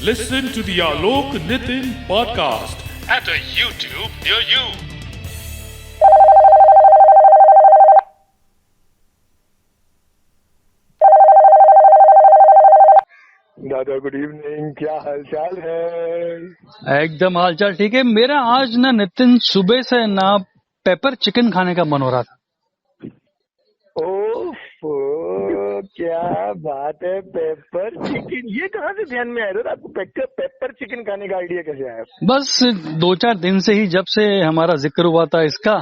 Listen to the Alok Nitin podcast at a YouTube near you. दादा good evening, क्या हाल चाल है? एकदम हालचाल ठीक है। मेरा आज ना नितिन सुबह से ना पेपर चिकन खाने का मन हो रहा था। ओफ, क्या बात है, पेपर चिकन, ये कहाँ से ध्यान में आया था आपको? पेपर चिकन खाने का आइडिया कैसे आया? बस 2-4 दिन से ही, जब से हमारा जिक्र हुआ था इसका,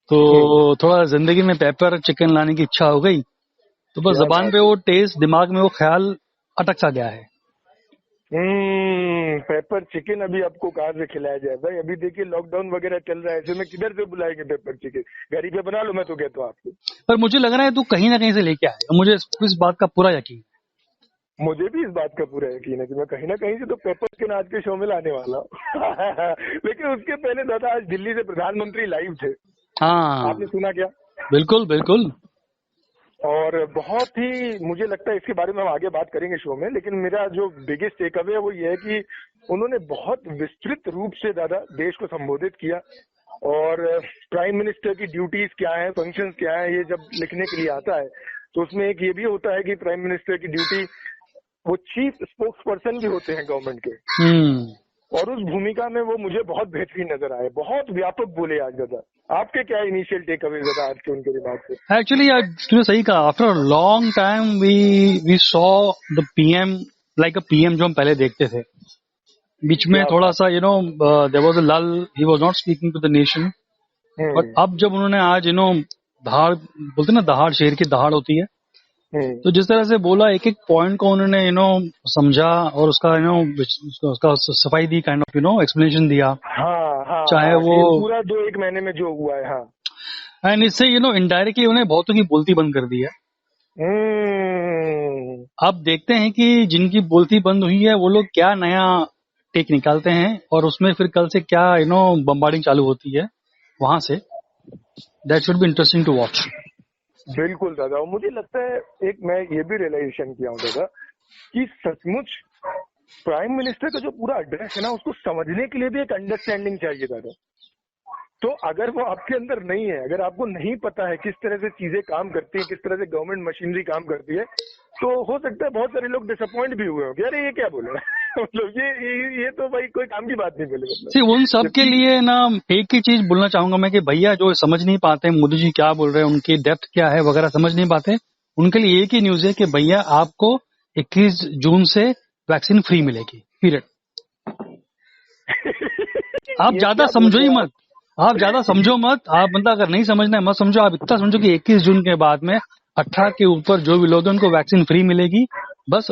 तो थोड़ा जिंदगी में पेपर चिकन लाने की इच्छा हो गई। तो बस जबान पे वो टेस्ट, दिमाग में वो ख्याल अटक सा गया है। पेपर चिकन अभी आपको कहाँ से खिलाया जाए भाई? अभी देखिए लॉकडाउन वगैरह चल रहा है, ऐसे में किधर से बुलाएंगे पेपर चिकन? घर ही पे बना लो, मैं तो कहता हूँ आपको। पर मुझे लग रहा है तू कहीं ना कहीं से लेके आएगा, मुझे इस बात का पूरा यकीन है। मुझे भी इस बात का पूरा यकीन है कि मैं कहीं ना कहीं से तो पेपर चिकन आज के शो में लाने वाला हूँ। लेकिन उसके पहले दादा, आज दिल्ली से प्रधानमंत्री लाइव थे। हाँ, आपने सुना क्या? बिल्कुल बिल्कुल। और बहुत ही, मुझे लगता है इसके बारे में हम आगे बात करेंगे शो में, लेकिन मेरा जो बिगेस्ट टेक अवे है वो ये है कि उन्होंने बहुत विस्तृत रूप से दादा देश को संबोधित किया। और प्राइम मिनिस्टर की ड्यूटीज क्या है, फंक्शंस क्या है, ये जब लिखने के लिए आता है तो उसमें एक ये भी होता है कि प्राइम मिनिस्टर की ड्यूटी, वो चीफ स्पोक्स पर्सन भी होते हैं गवर्नमेंट के। और उस भूमिका में वो मुझे बहुत बेहतरीन नजर आए, बहुत व्यापक बोले आज दादा। आपके क्या इनिशियल टेक अवे दादा आज के उनके रिमार्क से? एक्चुअली तूने सही कहा, after a long time we saw the PM like a PM जो हम पहले देखते थे। बीच में थोड़ा सा there was a lull, he was not speaking to the nation. But अब जब उन्होंने आज दहाड़ बोलते ना, दहाड़ शेर की दहाड़ होती है, तो जिस तरह से बोला, एक एक पॉइंट को उन्होंने समझा और उसका उसका सफाई दी, काइंड ऑफ एक्सप्लेनेशन दिया। हाँ, चाहे वो पूरा 2-1 महीने में जो हुआ है। हाँ, एंड इससे इनडायरेक्टली उन्हें बहुतों की बोलती बंद कर दी है। अब देखते हैं कि जिनकी बोलती बंद हुई है वो लोग क्या नया टेक निकालते हैं, और उसमें फिर कल से क्या बम्बार्डिंग चालू होती है वहां से। That should be interesting to watch. बिल्कुल दादा। और मुझे लगता है एक मैं ये भी रियलाइजेशन किया हूँ दादा कि सचमुच प्राइम मिनिस्टर का जो पूरा एड्रेस है ना, उसको समझने के लिए भी एक अंडरस्टैंडिंग चाहिए दादा। तो अगर वो आपके अंदर नहीं है, अगर आपको नहीं पता है किस तरह से चीजें काम करती हैं, किस तरह से गवर्नमेंट मशीनरी काम करती है, तो हो सकता है बहुत सारे लोग डिसअपॉइंट भी हुए हो, अरे ये क्या बोल रहा है। मतलब ये तो भाई कोई काम की बात नहीं बोले। मतलब उन सब के लिए ना एक ही चीज बोलना चाहूंगा मैं कि भैया जो समझ नहीं पाते मोदी जी क्या बोल रहे हैं, उनकी डेप्थ क्या है वगैरह समझ नहीं पाते, उनके लिए एक ही न्यूज है कि भैया आपको 21 जून से वैक्सीन फ्री मिलेगी, पीरियड। आप ज्यादा समझो ही मत, आप ज्यादा समझो मत। आप मतलब अगर नहीं समझना है मत समझो, आप इतना समझो कि 21 जून के बाद में 18 के ऊपर जो भी लोग हैं उनको वैक्सीन फ्री मिलेगी। बस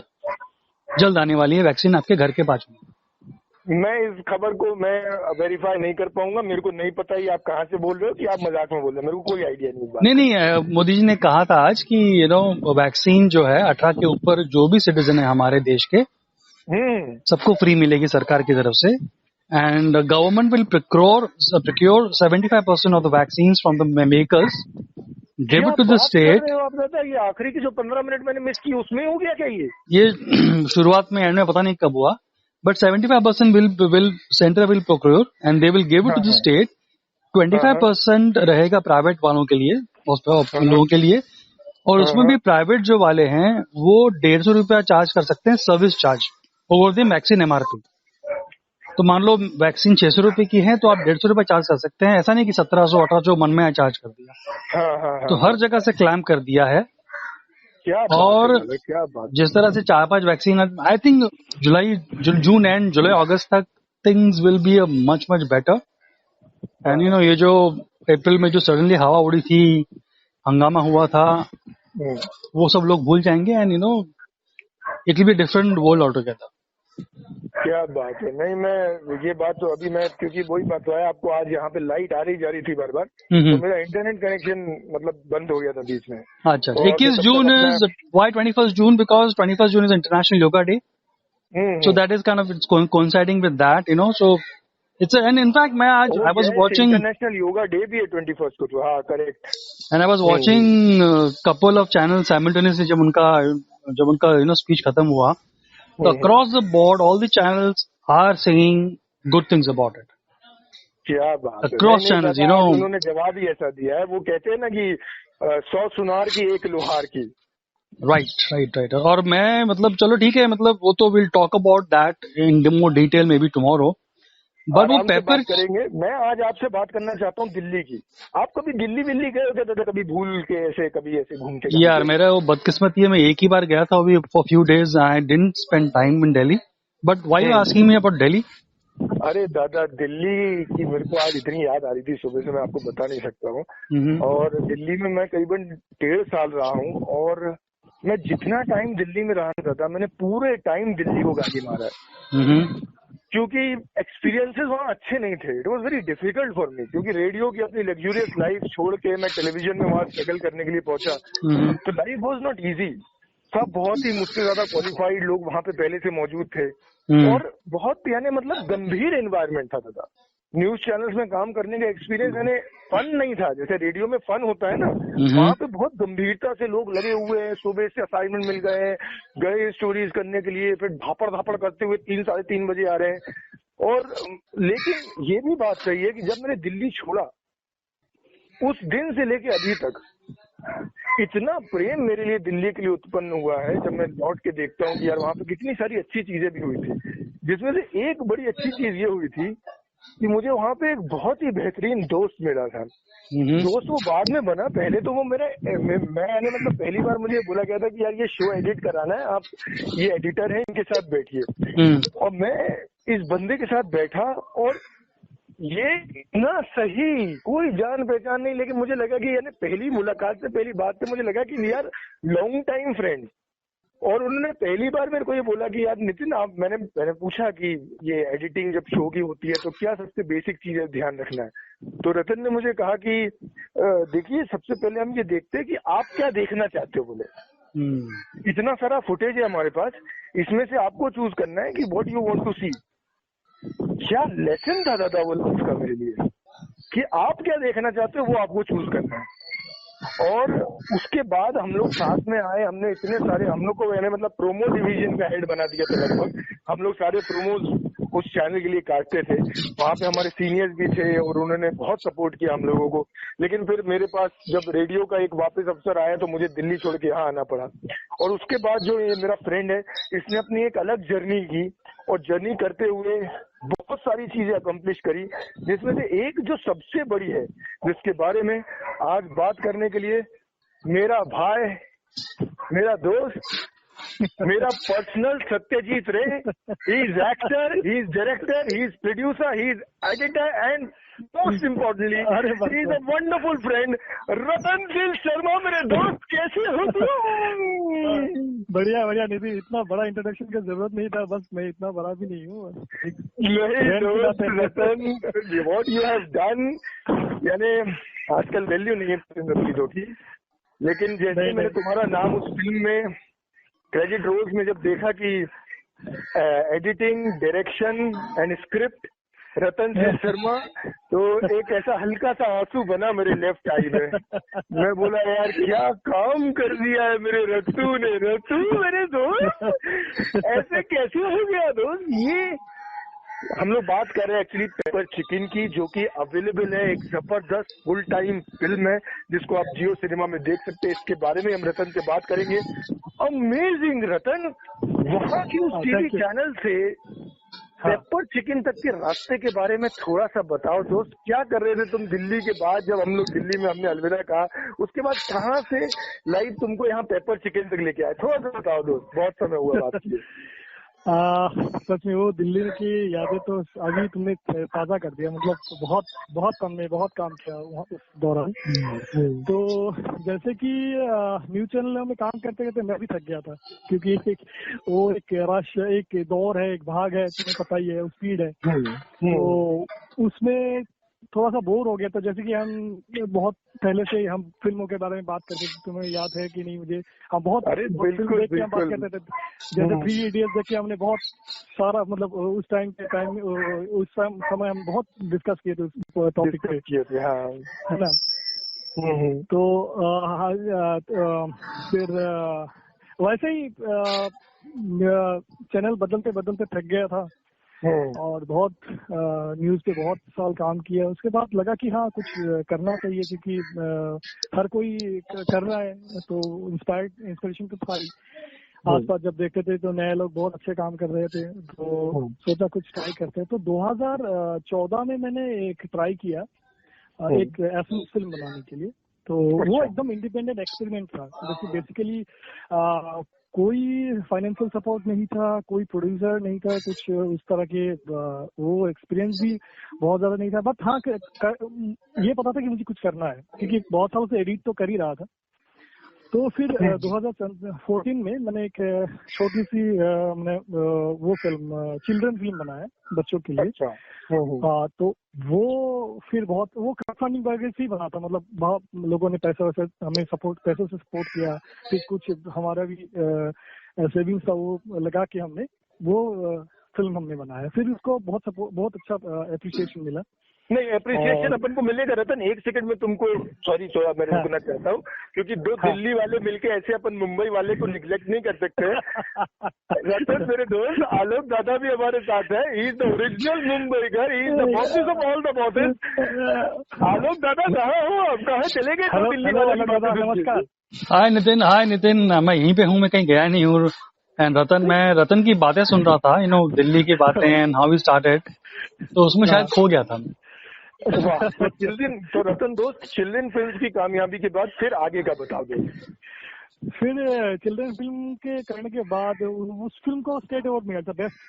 जल्द आने वाली है वैक्सीन आपके घर के बाजू में। मैं इस खबर को मैं वेरीफाई नहीं कर पाऊंगा, मेरे को नहीं पता ही आप कहाँ से बोल रहे हो कि आप मजाक में बोल रहे हो, मेरे को कोई आइडिया नहीं। नहीं, मोदी जी ने कहा था आज कि वैक्सीन जो है 18 के ऊपर जो भी सिटीजन है हमारे देश के, सबको फ्री मिलेगी सरकार की तरफ से। And government will procure 75% of the vaccines from the makers, give it to the state। आप दादा ये आखिरी की जो 15 मिनट मैंने मिस की उसमें हो गया क्या ये शुरुआत में एंड में पता नहीं कब हुआ, but 75% will centre will procure and they will give it to the state। 25% रहेगा प्राइवेट वालों के लिए, लोगों के लिए। और उसमें भी प्राइवेट जो वाले हैं वो 150 रुपया चार्ज कर सकते हैं, service charge over the vaccine MRP। तो मान लो वैक्सीन 600 रुपए की है तो आप 150 रुपए चार्ज कर सकते हैं। ऐसा नहीं कि 1700-1800 मन में चार्ज कर दिया। तो हर जगह से क्लैम्प कर दिया है। और जिस तरह से 4-5 vaccine, I think June and July अगस्त तक things will be much better. And ये जो अप्रैल में जो सडनली हवा उड़ी थी, हंगामा हुआ था, वो सब लोग भूल जाएंगे। And it will be different world all together. क्या बात है। नहीं, मैं ये बात तो अभी मैं, क्योंकि वही बात तो है, आपको आज यहाँ पे लाइट आ रही जा रही थी बार बार, तो मेरा इंटरनेट कनेक्शन मतलब बंद हो गया था बीच में। अच्छा, 21 June is why 21st June, because 21st June is international yoga day. So that is kind of its coinciding with that, so it's and in fact मैं आज I was watching international yoga day भी है 21st को, तो हाँ correct. And I was watching couple of channel simultaneously जब उनका speech खत्म हुआ, So across the board, all the channels are saying good things about it. क्या बात है। Across नहीं, channels, दादा, you know. आज उन्होंने जवाब ही ऐसा दिया है, वो कहते हैं ना कि 100 सुनार की एक लोहार की। राइट। और मैं मतलब चलो ठीक है, मतलब वो तो will talk about that in more detail may be tomorrow, but वो आराम से पेपर बात करेंगे। मैं आज आपसे बात करना चाहता हूँ दिल्ली की। आप कभी दिल्ली विल्ली गए हो क्या दादा? कभी भूल के ऐसे कभी ऐसे घूम के? यार मेरा वो बदकिस्मती है, मैं एक ही बार गया था अभी for few days, I didn't spend time in Delhi, but why you asking me about Delhi? अरे दादा, दिल्ली की मेरे को आज इतनी याद आ रही थी सुबह से, मैं आपको बता नहीं सकता हूँ। और दिल्ली में मैं करीबन 1.5 साल रहा हूँ, और मैं जितना टाइम दिल्ली में रहा दादा, मैंने पूरे टाइम दिल्ली को गाली मारा है, क्योंकि एक्सपीरियंसेस वहाँ अच्छे नहीं थे। It was very difficult for me, क्योंकि रेडियो की अपनी लग्जूरियस लाइफ छोड़ के मैं टेलीविजन में वहाँ स्ट्रगल करने के लिए पहुंचा। तो लाइफ वॉज नॉट इजी। सब बहुत ही मुझसे ज्यादा क्वालिफाइड लोग वहाँ पे पहले से मौजूद थे, और बहुत यानी मतलब गंभीर एनवायरनमेंट था दादा। न्यूज चैनल्स में काम करने का एक्सपीरियंस यानी फन नहीं था, जैसे रेडियो में फन होता है ना, वहाँ पे बहुत गंभीरता से लोग लगे हुए हैं। सुबह से असाइनमेंट मिल गए स्टोरीज करने के लिए, फिर भापड़ धापड़ करते हुए 3 साढ़े 3 बजे आ रहे हैं। और लेकिन ये भी बात सही है कि जब मैंने दिल्ली छोड़ा, उस दिन से लेके अभी तक इतना प्रेम मेरे लिए दिल्ली के लिए उत्पन्न हुआ है। जब मैं लौट के देखता हूँ कि यार वहाँ पे कितनी सारी अच्छी चीजें भी हुई थी, जिसमें से एक बड़ी अच्छी चीज ये हुई थी कि मुझे वहाँ पे एक बहुत ही बेहतरीन दोस्त मिला था। दोस्त वो बाद में बना, पहले तो वो मैं मतलब पहली बार मुझे बोला गया था कि यार ये शो एडिट कराना है, आप ये एडिटर हैं, इनके साथ बैठिए। और मैं इस बंदे के साथ बैठा, और ये इतना सही, कोई जान पहचान नहीं, लेकिन मुझे लगा कि यानी पहली मुलाकात से, पहली बात से मुझे लगा कि यार लॉन्ग टाइम फ्रेंड। और उन्होंने पहली बार मेरे को ये बोला कि यार नितिन, आप मैंने पूछा कि ये एडिटिंग जब शो की होती है तो क्या सबसे बेसिक चीजें ध्यान रखना है? तो रतन ने मुझे कहा कि देखिए, सबसे पहले हम ये देखते हैं कि आप क्या देखना चाहते हो। बोले इतना सारा फुटेज है हमारे पास, इसमें से आपको चूज करना है कि व्हाट यू वांट टू सी। क्या लेसन था दादा वो उसका मेरे लिए, कि आप क्या देखना चाहते हो वो आपको चूज करना है। और उसके बाद हम लोग साथ में आए, हमने इतने सारे, हम लोग को यानी मतलब प्रोमो डिवीजन का हेड बना दिया था लगभग। हम लोग सारे प्रोमोज उस चैनल के लिए काटते थे। वहाँ पे हमारे सीनियर्स भी थे, और उन्होंने बहुत सपोर्ट किया हम लोगों को। लेकिन फिर मेरे पास जब रेडियो का एक वापस अवसर आया तो मुझे दिल्ली छोड़ के यहाँ आना पड़ा। और उसके बाद जो ये मेरा फ्रेंड है, इसने अपनी एक अलग जर्नी की, और जर्नी करते हुए बहुत सारी चीजें अकम्प्लिश करी, जिसमें से एक जो सबसे बड़ी है, जिसके बारे में आज बात करने के लिए मेरा भाई, मेरा दोस्त, मेरा personal Satyajit Ray, he is actor, he is director, he is producer, he is editor, and most importantly he is a wonderful friend, Ratan Singh Sharma. मेरे दोस्त, कैसे हो तुम? बढ़िया बढ़िया निधि, इतना बड़ा इंट्रोडक्शन की जरूरत नहीं था, बस मैं इतना बड़ा भी नहीं हूँ। नहीं दोस्त रतन, व्हाट यू हैव डन, यानी आजकल वैल्यू नहीं है चीजों की, लेकिन जैसे मैंने तुम्हारा नाम उस फिल्म में क्रेडिट रोल्स में जब देखा कि एडिटिंग, डायरेक्शन एंड स्क्रिप्ट रतन सिंह शर्मा, तो एक ऐसा हल्का सा आंसू बना मेरे लेफ्ट आई में। मैं बोला यार क्या काम कर दिया है मेरे रतू ने। रतू मेरे दोस्त, ऐसे कैसे हो गया दोस्त? ये हम लोग बात कर रहे हैं एक्चुअली पेपर चिकन की, जो कि अवेलेबल है, एक जबरदस्त फुल टाइम फिल्म है जिसको आप जियो सिनेमा में देख सकते हैं। इसके बारे में हम रतन से बात करेंगे। अमेजिंग रतन, वहाँ की उस टीवी चैनल से पेपर चिकन तक के रास्ते के बारे में थोड़ा सा बताओ दोस्त। क्या कर रहे थे तुम दिल्ली के बाद, जब हम लोग दिल्ली में हमने अलविदा कहा, उसके बाद कहाँ से लाइफ तुमको यहाँ पेपर चिकन तक लेके आए? थोड़ा सा बताओ दोस्त, बहुत समय हुआ बात किए। सच में वो दिल्ली की यादें तो अभी तुमने ताजा कर दिया। मतलब बहुत काम किया वहाँ उस दौरान। तो जैसे कि न्यूज चैनल में काम करते करते मैं भी थक गया था, क्योंकि वो एक रश, एक दौर है, एक भाग है, तुम्हें पता ही है, स्पीड है। तो उसमें थोड़ा सा बोर हो गया था। जैसे कि हम बहुत पहले से हम फिल्मों के बारे में बात करते थे, तुम्हें याद है कि नहीं मुझे, हम बहुत फिल्म देख के हम बात करते थे। जैसे 3 इडियट्स देख के हमने बहुत सारा, मतलब उस समय हम बहुत डिस्कस किए थे उस टॉपिक पे, है ना। तो फिर वैसे ही चैनल बदलते बदलते थक गया था और बहुत न्यूज पे बहुत साल काम किया। उसके बाद लगा कि हाँ कुछ करना चाहिए, क्योंकि हर कोई कर रहा है, तो इंस्पिरेशन तो था ही। आसपास जब देखते थे तो नए लोग बहुत अच्छे काम कर रहे थे, तो सोचा कुछ ट्राई करते हैं। तो 2014 में मैंने एक ट्राई किया एक ऐसी फिल्म बनाने के लिए। तो वो एकदम इंडिपेंडेंट एक्सपेरिमेंट था। बेसिकली कोई फाइनेंशियल सपोर्ट नहीं था, कोई प्रोड्यूसर नहीं था, कुछ उस तरह के वो एक्सपीरियंस भी बहुत ज्यादा नहीं था। बट हाँ ये पता था कि मुझे कुछ करना है, क्योंकि बहुत सालों से एडिट तो कर ही रहा था। तो फिर 2014 में मैंने एक छोटी सी मैंने वो फिल्म चिल्ड्रन फिल्म बनाया बच्चों के लिए। अच्छा। तो वो फिर बहुत वो क्राउडफंडिंग वगैरह से ही बना था, मतलब बहुत लोगों ने पैसे हमें पैसे से सपोर्ट किया। फिर कुछ हमारा भी सेविंग्स था, वो लगा के हमने वो फिल्म हमने बनाया। फिर उसको बहुत अच्छा एप्रिसिएशन मिला। नहीं, एप्रिसिएशन अपन को मिलेगा रतन। एक सेकंड में तुमको सॉरी मैं रुकना चाहता हूँ, क्योंकि दो दिल्ली वाले मिलके ऐसे अपन मुंबई वाले को निग्लेक्ट नहीं कर सकते। रतन मेरे दोस्त आलोक दादा भी हमारे साथ है। He is the original Mumbaikar, he is the bosses of all the bosses. Alok दादा कहाँ हो आप? कहाँ चले गए तो दिल्ली वाले? नमस्कार। हाय नितिन, मैं यहीं पे हूँ, मैं कहीं गया नहीं हूँ। एंड मैं रतन की बातें सुन रहा था, दिल्ली की बातें एंड हाउ वी स्टार्टेड, तो उसमें शायद खो गया था। तो रतन दोस्त, चिल्ड्रन फिल्म की कामयाबी के बाद फिर आगे का बताओगे? फिर चिल्ड्रन फिल्म के करने के बाद उस फिल्म को स्टेट अवार्ड मिला था, बेस्ट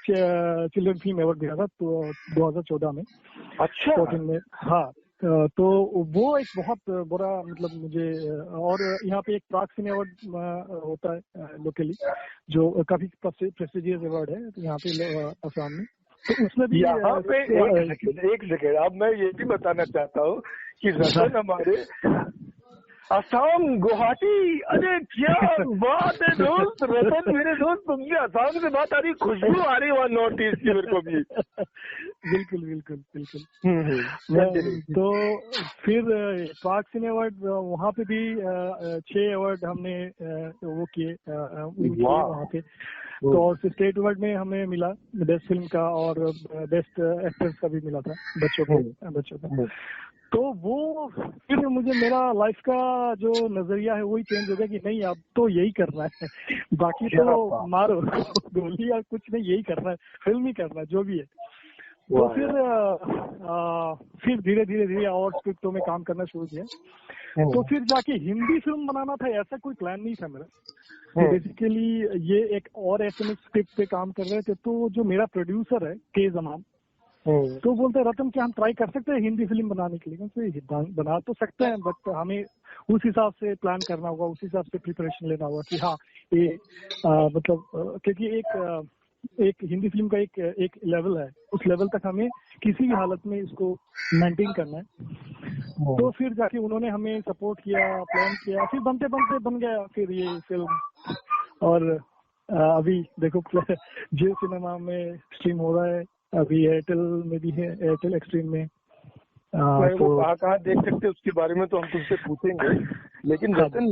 चिल्ड्रन फिल्म अवार्ड मिला था तो 2014 में। अच्छा। 14 में, हाँ। तो वो एक बहुत बड़ा मतलब मुझे, और यहाँ पे एक प्राग सिने अवार्ड होता है लोकली, जो काफी प्रेस्टिजियस अवार्ड है यहाँ पे असम में। तो उसमें भी यहाँ पे एक सेकेंड अब मैं ये भी बताना चाहता हूँ कि रतन हमारे असम गुवाहाटी, अरे क्या बात है दोस्त। रतन मेरे दोस्त, तुमसे असम से बात आ रही, खुशबू आ रही वहाँ नॉर्थ ईस्ट की मेरे को भी। बिल्कुल। तो फिर प्राग सिने अवार्ड वहाँ पे भी 6 अवार्ड हमने वो किए वहाँ पे। तो और स्टेट अवार्ड में हमें मिला बेस्ट फिल्म का और बेस्ट एक्ट्रेस का भी मिला था बच्चों का। तो वो फिर मुझे मेरा लाइफ का जो नजरिया है वही चेंज हो गया कि नहीं अब तो यही करना है, बाकी तो मारो गोली या कुछ नहीं, यही करना है, फिल्म ही करना है जो भी है। तो फिर धीरे धीरे और स्क्रिप्टों में काम करना शुरू किया। तो फिर जाके हिंदी फिल्म बनाना था, ऐसा कोई प्लान नहीं था मेरा। तो बेसिकली ये एक और एसएमएस स्क्रिप्ट पे काम कर रहे थे। तो जो मेरा प्रोड्यूसर है के जमान, तो बोलते रतन क्या हम ट्राई कर सकते हैं हिंदी फिल्म बनाने के लिए? बना तो सकते हैं, बट हमें उस हिसाब से प्लान करना होगा, उस हिसाब से प्रिपरेशन लेना होगा कि हाँ ये मतलब क्योंकि एक हिंदी फिल्म का एक लेवल है, उस लेवल तक हमें किसी भी हालत में इसको मेंटेन करना है। तो फिर जाके उन्होंने हमें सपोर्ट किया, प्लान किया, फिर बनते बन गया फिर ये फिल्म। और अभी देखो जियो सिनेमा में स्ट्रीम हो रहा है, अभी एयरटेल में भी है, एयरटेल एक्सट्रीम में। तो कहाँ देख सकते हैं उसके बारे में तो हम तुमसे पूछेंगे। लेकिन रतन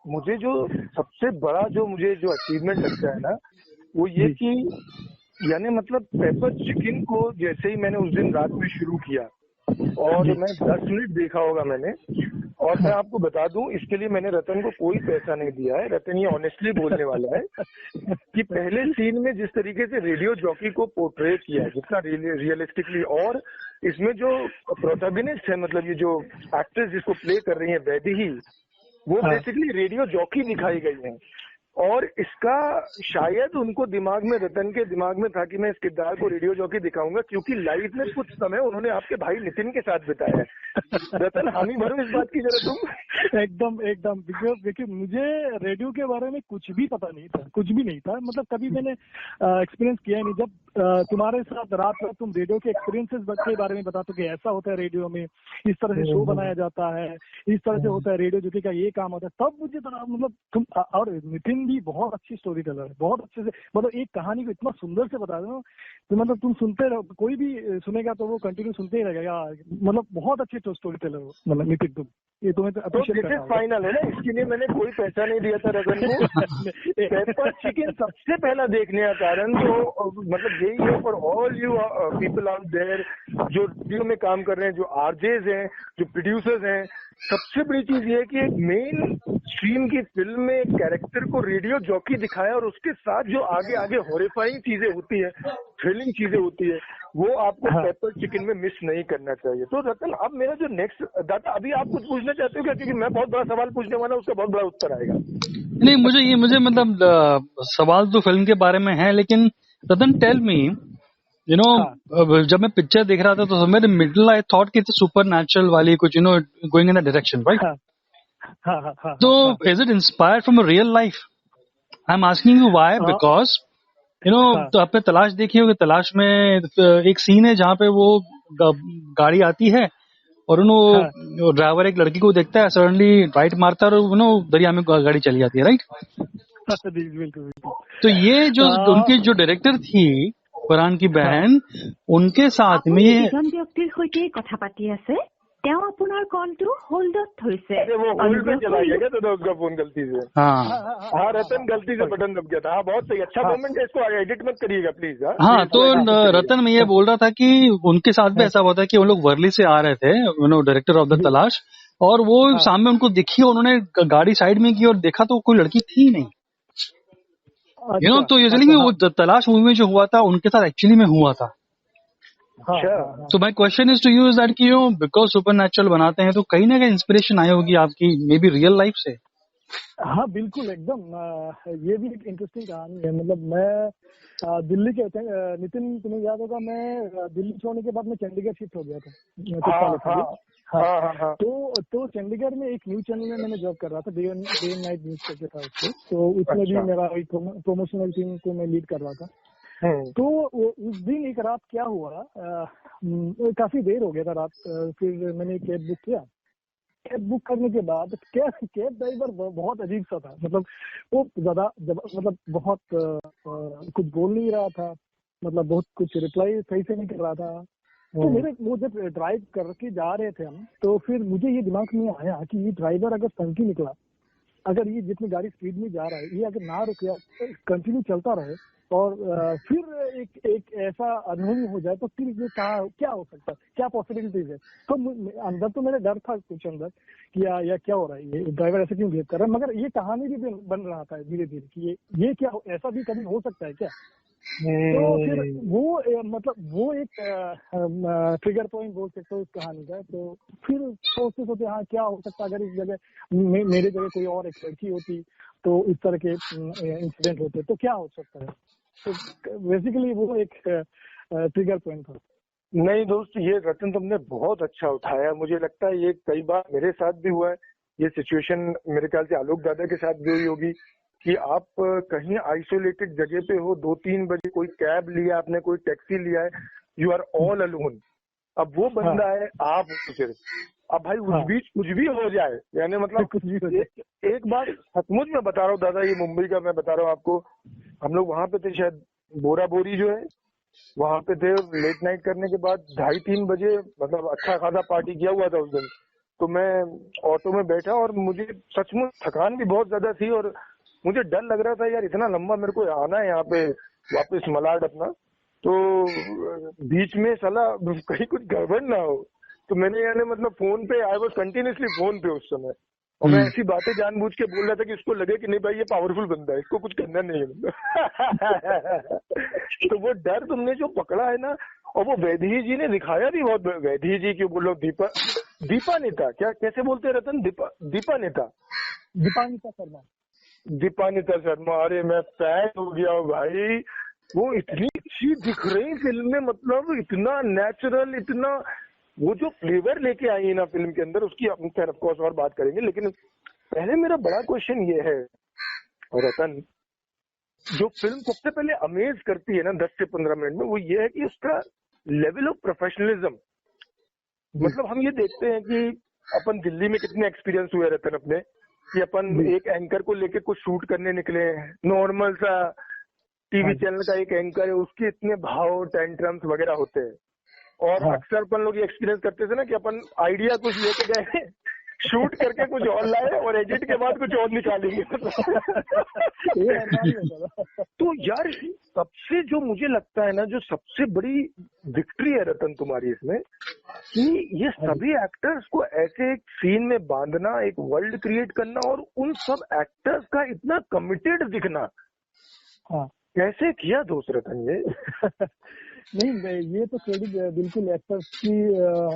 मुझे जो सबसे बड़ा जो अचीवमेंट लगता है ना, वो ये कि यानी मतलब पेपर चिकन को जैसे ही मैंने उस दिन रात में शुरू किया और मैं 10 मिनट देखा होगा मैंने, और मैं आपको बता दूं इसके लिए मैंने रतन को कोई पैसा नहीं दिया है। रतन ये ऑनेस्टली बोलने वाला है कि पहले सीन में जिस तरीके से रेडियो जॉकी को पोर्ट्रे किया है, जितना रियलिस्टिकली, और इसमें जो प्रोटैगनिस्ट है, मतलब ये जो एक्ट्रेस जिसको प्ले कर रही है वैदेही, वो बेसिकली रेडियो जॉकी दिखाई गई है। और इसका शायद उनको दिमाग में, रतन के दिमाग में था कि मैं इस किरदार को रेडियो जॉकी दिखाऊंगा, क्योंकि लाइफ में कुछ समय उन्होंने आपके भाई नितिन के साथ बिताया है। रतन हामी भरो इस बात की जरा तुम। एकदम देखिए मुझे रेडियो के बारे में कुछ भी पता नहीं था, कुछ भी नहीं था, मतलब कभी मैंने एक्सपीरियंस किया नहीं। जब तुम्हारे साथ रात रात तुम रेडियो के एक्सपीरियंसेस के बारे में बताते हो कि ऐसा होता है रेडियो में, इस तरह से शो बनाया जाता है, इस तरह से होता है, रेडियो जॉकी का ये काम होता है, तब मुझे तो मतलब तुम और नितिन भी बहुत अच्छी स्टोरी टेलर है, बहुत अच्छे से मतलब एक कहानी को इतना सुंदर से बता दो तो मतलब तुम सुनते रहो, कोई भी सुनेगा तो वो कंटिन्यू सुनते ही रहेगा, मतलब बहुत अच्छी स्टोरी टेलर हो मतलब नितिन तुम, ये तुम्हें तो अप्रिशिएट करना होगा। फाइनल है ना, इसके लिए मैंने कोई पैसा नहीं दिया था रतन को। पेपर चिकन सबसे पहला देखने का कारण तो मतलब यही है for all you people out there जो रेडियो में काम कर रहे हैं, जो आरजेज हैं, जो प्रोड्यूसर्स हैं, सबसे बड़ी चीज ये है कि एक मेन स्ट्रीम की फिल्म में एक कैरेक्टर को रेडियो जॉकी दिखाया और उसके साथ जो आगे आगे हॉरिफाइंग चीजें होती है, थ्रिलिंग चीजें होती है, वो आपको पेपर चिकन में मिस नहीं करना चाहिए। तो रतन अब मेरा जो नेक्स्ट दादा, अभी आप कुछ पूछना चाहते हो क्या? क्योंकि मैं बहुत बड़ा सवाल पूछने वाला हूं, उसका बहुत बड़ा उत्तर आएगा। नहीं, मुझे मतलब सवाल तो फिल्म के बारे में है, लेकिन Ratan tell me, you know, जब मैं पिक्चर देख रहा था तो मेरे मिडिल आई थॉट कि सुपर नेचुरल वाली कुछ, you know, going in that direction, right? तो is it inspired from a real life? I am asking you why, because you know, तो आपने तलाश देखी होगी, तलाश में एक सीन है जहाँ पे वो गाड़ी आती है और उन्होंने ड्राइवर एक लड़की को देखता है, सडनली राइट मारता है और उन्होंने दरिया में गाड़ी चली जाती है, राइट? बिल्कुल। तो ये जो उनकी जो डायरेक्टर थी फरहान की बहन, उनके साथ में ये व्यक्तिर सहित कथा पाती আছে, তেওঁ আপোনাৰ কলটো হোল্ডত থৈছে। वो होल्ड पे चला गया क्या तो उसका फोन गलती से? हाँ रतन गलती से बटन दब गया था। हाँ बहुत सही, अच्छा मोमेंट है, इसको एडिट मत करिएगा प्लीज। हाँ, तो रतन मैं ये बोल रहा था कि उनके साथ भी ऐसा हुआ था कि वो लोग वर्ली से आ रहे थे, you know, director of the तलाश, और वो सामने उनको दिखी, उन्होंने गाड़ी साइड में की और देखा तो कोई लड़की थी नहीं, यू नो। तो यूजुअली वो तलाश मूवी में जो हुआ था उनके साथ एक्चुअली में हुआ था। तो my question is to you is that कि यू बिकॉज सुपर नेचुरल बनाते हैं तो कहीं ना कहीं इंस्पिरेशन आई होगी आपकी मे बी रियल लाइफ से। हाँ बिल्कुल एकदम, ये भी एक इंटरेस्टिंग कहानी है। मतलब मैं दिल्ली के नितिन, तुम्हें याद होगा मैं दिल्ली छोड़ने के बाद मैं चंडीगढ़ शिफ्ट हो गया था। तो चंडीगढ़ में एक न्यूज चैनल में मैंने जॉब कर रहा था, डे एंड नाइट न्यूज करके था उसको, तो उसमें भी मेरा एक प्रमोशनल टीम को मैं लीड कर रहा था। तो उस दिन एक रात क्या हुआ, काफी देर हो गया था रात, फिर मैंने कैब बुक किया। कैब बुक करने के बाद कैब ड्राइवर बहुत अजीब सा था, मतलब वो ज्यादा मतलब बहुत कुछ बोल नहीं रहा था, मतलब बहुत कुछ रिप्लाई सही से नहीं कर रहा था। तो मेरे वो जब ड्राइव करके जा रहे थे हम, तो फिर मुझे ये दिमाग में आया कि ये ड्राइवर अगर फंकी निकला, अगर ये जितनी गाड़ी स्पीड में जा रहा है ये अगर ना रुके, कंटिन्यू चलता रहे और फिर एक ऐसा अनुभव हो जाए, तो फिर ये क्या हो सकता है, क्या पॉसिबिलिटीज है। तो अंदर तो मेरा डर था कुछ अंदर कि या क्या हो रहा है, ये ड्राइवर ऐसे क्यों बिहेव कर रहा है। मगर ये कहानी भी बन रहा था धीरे धीरे कि ये क्या ऐसा भी कभी हो सकता है क्या। तो फिर वो मतलब वो एक ट्रिगर पॉइंट बोल सकते हो उस कहानी का। तो फिर सोचते हाँ क्या हो सकता है, अगर इस जगह मेरे जगह कोई और एक लड़की होती तो इस तरह के इंसिडेंट होते तो क्या हो सकता है। तो बेसिकली वो एक ट्रिगर पॉइंट था। नहीं दोस्त, ये रतन तुमने बहुत अच्छा उठाया। मुझे लगता है ये कई बार मेरे साथ भी हुआ है, ये सिचुएशन मेरे ख्याल से आलोक दादा के साथ भी हुई होगी कि आप कहीं आइसोलेटेड जगह पे हो, 2-3 बजे कोई कैब लिया आपने, कोई टैक्सी लिया है, यू आर ऑल अलोन। अब वो बंदा है, आप सिर्फ, अब भाई उस बीच कुछ भी हो जाए, यानी मतलब एक बार सचमुच में बता रहा हूँ दादा, ये मुंबई का मैं बता रहा हूँ आपको। हम लोग वहां पे थे, शायद बोरा बोरी जो है वहां पे थे, लेट नाइट करने के बाद 2:30-3 बजे, मतलब अच्छा खासा पार्टी किया हुआ था उस दिन। तो मैं ऑटो में बैठा और मुझे सचमुच थकान भी बहुत ज्यादा थी और मुझे डर लग रहा था यार, इतना लंबा मेरे को आना है यहाँ पे वापस मलाड अपना, तो बीच में साला कहीं कुछ गड़बड़ ना हो। तो मैंने यानी मतलब फोन पे, आई वॉज कंटिन्यूसली फोन पे उस समय, और मैं ऐसी बातें जानबूझ के बोल रहा था कि इसको लगे कि नहीं भाई ये पावरफुल बंदा है, इसको कुछ करना नहीं है। तो वो डर तुमने जो पकड़ा है ना, और वो वैधी जी ने दिखाया भी बहुत। वैधी जी क्यों बोल रहा हूँ, दीपा नेता, क्या कैसे बोलते हैं रतन, दीपा नेता, दीपानिता शर्मा। अरे मैं फैन हो गया हूँ भाई, वो इतनी अच्छी दिख रही फिल्म में, मतलब इतना नेचुरल, इतना वो जो फ्लेवर लेके आई है ना फिल्म के अंदर, उसकी हम ऑफ कोर्स और बात करेंगे। लेकिन पहले मेरा बड़ा क्वेश्चन ये है रतन जो फिल्म सबसे पहले अमेज करती है ना 10 से 15 मिनट में, वो ये है कि उसका लेवल ऑफ प्रोफेशनलिज्म। मतलब हम ये देखते हैं कि अपन दिल्ली में कितने एक्सपीरियंस हुए रतन अपने, कि अपन एक एंकर को लेके कुछ शूट करने निकले, नॉर्मल सा टीवी चैनल का एक एंकर है, उसके इतने भाव टेंट्रम्स वगैरह होते हैं। और अक्सर अपन लोग ये एक्सपीरियंस करते थे ना कि अपन आइडिया कुछ लेके गए, शूट करके कुछ और लाए और एडिट के बाद कुछ और निकालेंगे। तो यार सबसे जो मुझे लगता है ना, जो सबसे बड़ी विक्ट्री है रतन तुम्हारी इसमें, कि ये सभी एक्टर्स को ऐसे एक सीन में बांधना, एक वर्ल्ड क्रिएट करना, और उन सब एक्टर्स का इतना कमिटेड दिखना। कैसे किया दोस्त रतन ये? नहीं, ये तो क्रेडिट बिल्कुल एक्टर्स की,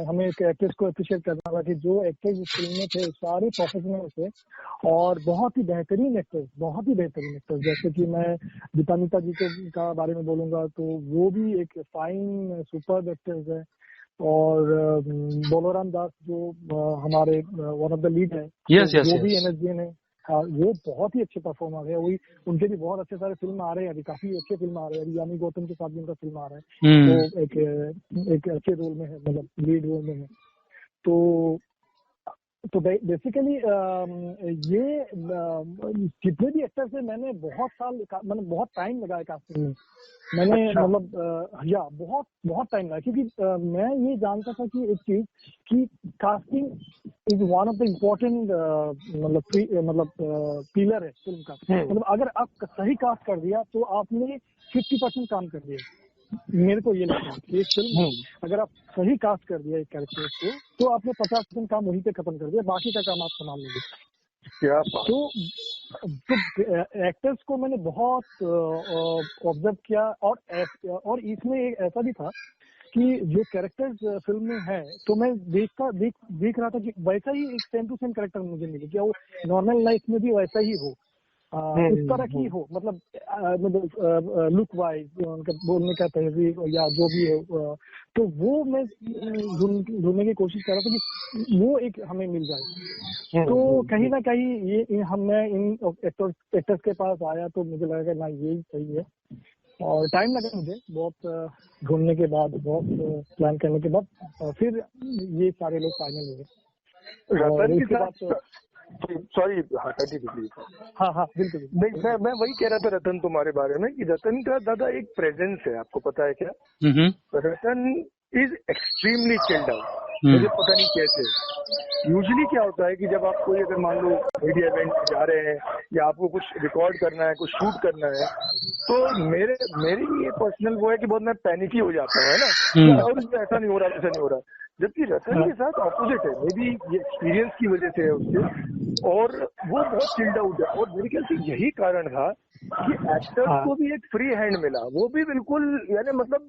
हमें एक्टर्स को अप्रिशिएट करना होगा कि जो एक्टर्स इस फिल्म में थे सारे प्रोफेशनल थे और बहुत ही बेहतरीन एक्टर्स। जैसे कि मैं दीपानिता जी का बारे में बोलूंगा तो वो भी एक फाइन सुपर एक्टर्स है। और बोलोराम दास जो हमारे वन ऑफ द लीड है, वो भी एनएसडीएन है। वो बहुत ही अच्छे परफॉर्मर है। वही उनके भी बहुत अच्छे सारे फिल्म आ रहे हैं, अभी काफी अच्छे फिल्म आ रहे हैं। अभी यामी गौतम के साथ भी उनका फिल्म आ रहा है, वो एक अच्छे रोल में है, मतलब लीड रोल में है। तो बेसिकली ये जितने भी एक्टर्स है, मैंने बहुत टाइम लगाया कास्टिंग में। मैंने मतलब बहुत टाइम लगा, क्योंकि मैं ये जानता था कि एक चीज कि casting is one of the important मतलब पिलर है फिल्म का। मतलब अगर आप सही कास्ट कर दिया तो आपने 50% काम कर दिया। मेरे को ये लगता है कि एक फिल्म अगर आप सही कास्ट कर दिया एक कैरेक्टर को, तो आपने 50% काम वहीं पे खत्म कर दिया, बाकी का काम आप संभाल लोगे। तो एक्टर्स को मैंने बहुत ऑब्जर्व किया, और इसमें एक ऐसा भी था कि जो कैरेक्टर्स फिल्म में है, तो मैं देख रहा था कि वैसा ही एक सेम टू सेम कैरेक्टर मुझे मिले, क्या वो नॉर्मल लाइफ में भी वैसा ही हो, उस तरह की हो, मतलब लुक वाइज, उनका बोलने का तहजीब या जो भी है, तो वो मैं ढूंढने की कोशिश कर रहा था कि वो एक हमें मिल जाए। तो कहीं ना कहीं ये मैं इन एक्टर्स के पास आया तो मुझे लगा कि ना यही सही है। और टाइम लगा मुझे बहुत ढूंढने के बाद, बहुत प्लान करने के बाद, फिर ये सारे लोग फाइनल हुए। सॉरी, हाँ बिल्कुल। नहीं, मैं वही कह रहा था रतन तुम्हारे बारे में, कि रतन का दादा एक प्रेजेंस है, आपको पता है क्या? रतन इज एक्सट्रीमली चिल्ड आउट। मुझे पता नहीं कैसे। यूजुअली क्या होता है कि जब आप कोई, अगर मान लो मीडिया इवेंट जा रहे हैं या आपको कुछ रिकॉर्ड करना है, कुछ शूट करना है, तो मेरी ये पर्सनल वो है कि बहुत मैं पैनिकी हो जाता हूँ, है ना, और उसमें ऐसा नहीं हो रहा। जबकि रतन के साथ ऑपोजिट है। मे बी ये एक्सपीरियंस की वजह से है उसके, और वो बहुत चिल्ड आउट है। और मेरे ख्याल से यही कारण था कि एक्टर्स को भी एक फ्री हैंड मिला। वो भी बिल्कुल, यानी मतलब,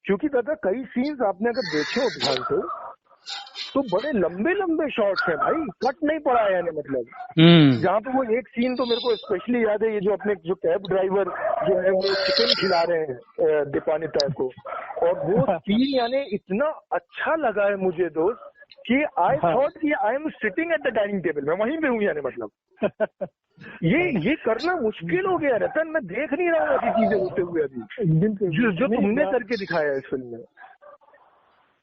क्योंकि दादा कई सीन्स आपने अगर देखे हो ध्यान से, तो बड़े लंबे शॉट्स हैं भाई, कट नहीं पड़ा है, यानी मतलब जहाँ पे वो एक सीन तो मेरे को स्पेशली याद है, ये जो अपने जो कैब ड्राइवर जो है वो चिकन खिला रहे हैं दीपानिता को, और वो सीन यानी इतना अच्छा लगा है मुझे दोस्त, कि आई थॉट कि I am sitting at the dining table, मैं वहीं पे हूँ, यानी मतलब ये करना मुश्किल हो गया रतन। मैं देख नहीं रहा हूँ ऐसी चीजें होते हुए अभी, जो तुमने करके दिखाया है इस फिल्म में।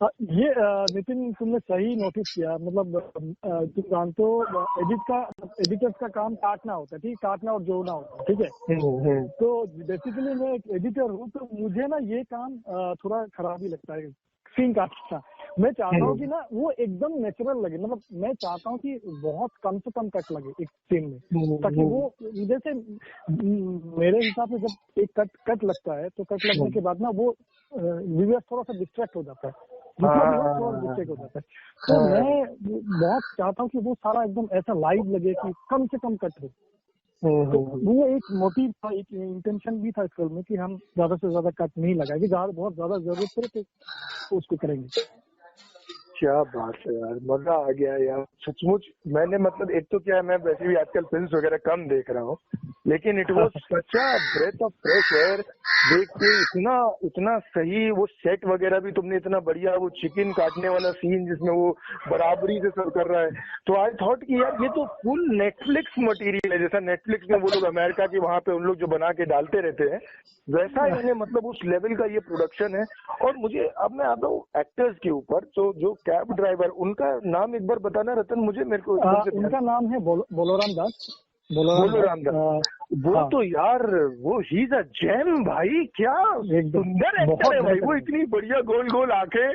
ये नितिन, तुमने सही नोटिस किया। मतलब तुम जानते हो एडिटर्स का काम काटना होता है, ठीक, काटना और जोड़ना होता है, ठीक है। तो बेसिकली मैं एक एडिटर हूँ, तो मुझे ना ये काम थोड़ा खराब ही लगता है, सीन काटना। मैं चाहता हूँ कि ना वो एकदम नेचुरल लगे। मतलब मैं चाहता हूँ कि बहुत कम से कम कट लगे एक सीन में, ताकि वो, जैसे मेरे हिसाब से जब एक कट लगता है, तो कट लगने के बाद ना वो व्यूअर थोड़ा सा डिस्ट्रैक्ट हो जाता है, थोड़ा डिस्ट्रैक्ट हो जाता है। तो मैं बहुत चाहता हूँ कि वो सारा एकदम ऐसा लाइव लगे कि कम से कम कट हो। तो वो एक मोटिव था, एक इंटेंशन भी था इस फिल्म में, कि हम ज्यादा से ज्यादा कट नहीं लगाएंगे, बहुत ज्यादा जरूरत पड़े तो उसको करेंगे। क्या बात है यार, मजा आ गया यार सचमुच। मैंने मतलब एक तो क्या है, मैं वैसे भी आजकल फिल्म्स वगैरह कम देख रहा हूँ, लेकिन it was such a breath of fresh air देख के। इतना सही वो सेट वगैरह भी तुमने, इतना बढ़िया वो चिकन काटने वाला सीन जिसमें वो बराबरी से सर्व कर रहा है। तो आई थॉट कि यार ये तो फुल नेटफ्लिक्स मटेरियल है, जैसा नेटफ्लिक्स में वो लोग अमेरिका के वहां पे उन लोग जो बना के डालते रहते हैं, वैसा इन्हें मतलब उस लेवल का ये प्रोडक्शन है। और मुझे अब मैं आता हूँ एक्टर्स के ऊपर, तो जो कैब ड्राइवर, उनका नाम एक बार बताना रतन मुझे, मेरे को उनका नाम है बोलोराम दास। बोलोराम दास। वो तो यार वो ही इज अ जेम भाई, क्या सुंदर एक्टर है भाई वो। इतनी बढ़िया गोल गोल आंखें,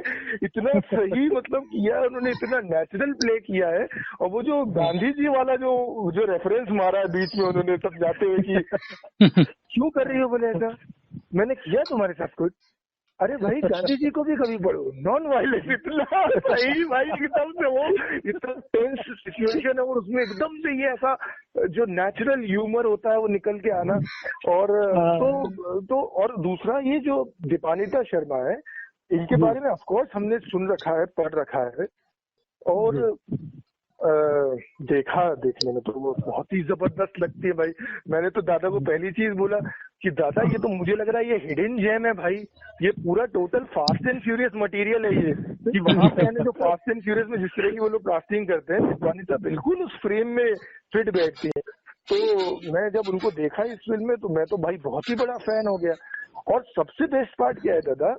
इतना सही मतलब किया उन्होंने, इतना नेचुरल प्ले किया है। और वो जो गांधी जी वाला जो रेफरेंस मारा है बीच में उन्होंने सब जाते हुए कि क्यों कर रही हो, बोले ऐसा मैंने किया तुम्हारे साथ कुछ। अरे भाई गांधी जी को भी कभी पढ़ो, नॉन वायलेंस। इतना सही भाई, एकदम से वो इतना टेंस सिचुएशन है और उसमें एकदम से ये ऐसा जो नेचुरल ह्यूमर होता है वो निकल के आना। और तो और दूसरा ये जो दीपानिता शर्मा है, इनके बारे में ऑफकोर्स हमने सुन रखा है, पढ़ रखा है, और देखने में तो वो बहुत ही जबरदस्त लगती है भाई। मैंने तो दादा को पहली चीज बोला कि दादा ये तो मुझे लग रहा है ये हिडन जेम है भाई, ये पूरा total fast and furious material है ये। कि वहां पे जो फास्ट एंड फ्यूरियस में जिस तरह की वो लोग कास्टिंग करते हैं, दीपानिता बिल्कुल उस फ्रेम में फिट बैठती है। तो मैं जब उनको देखा इस फिल्म में, तो मैं तो भाई बहुत ही बड़ा फैन हो गया। और सबसे बेस्ट पार्ट क्या है दादा,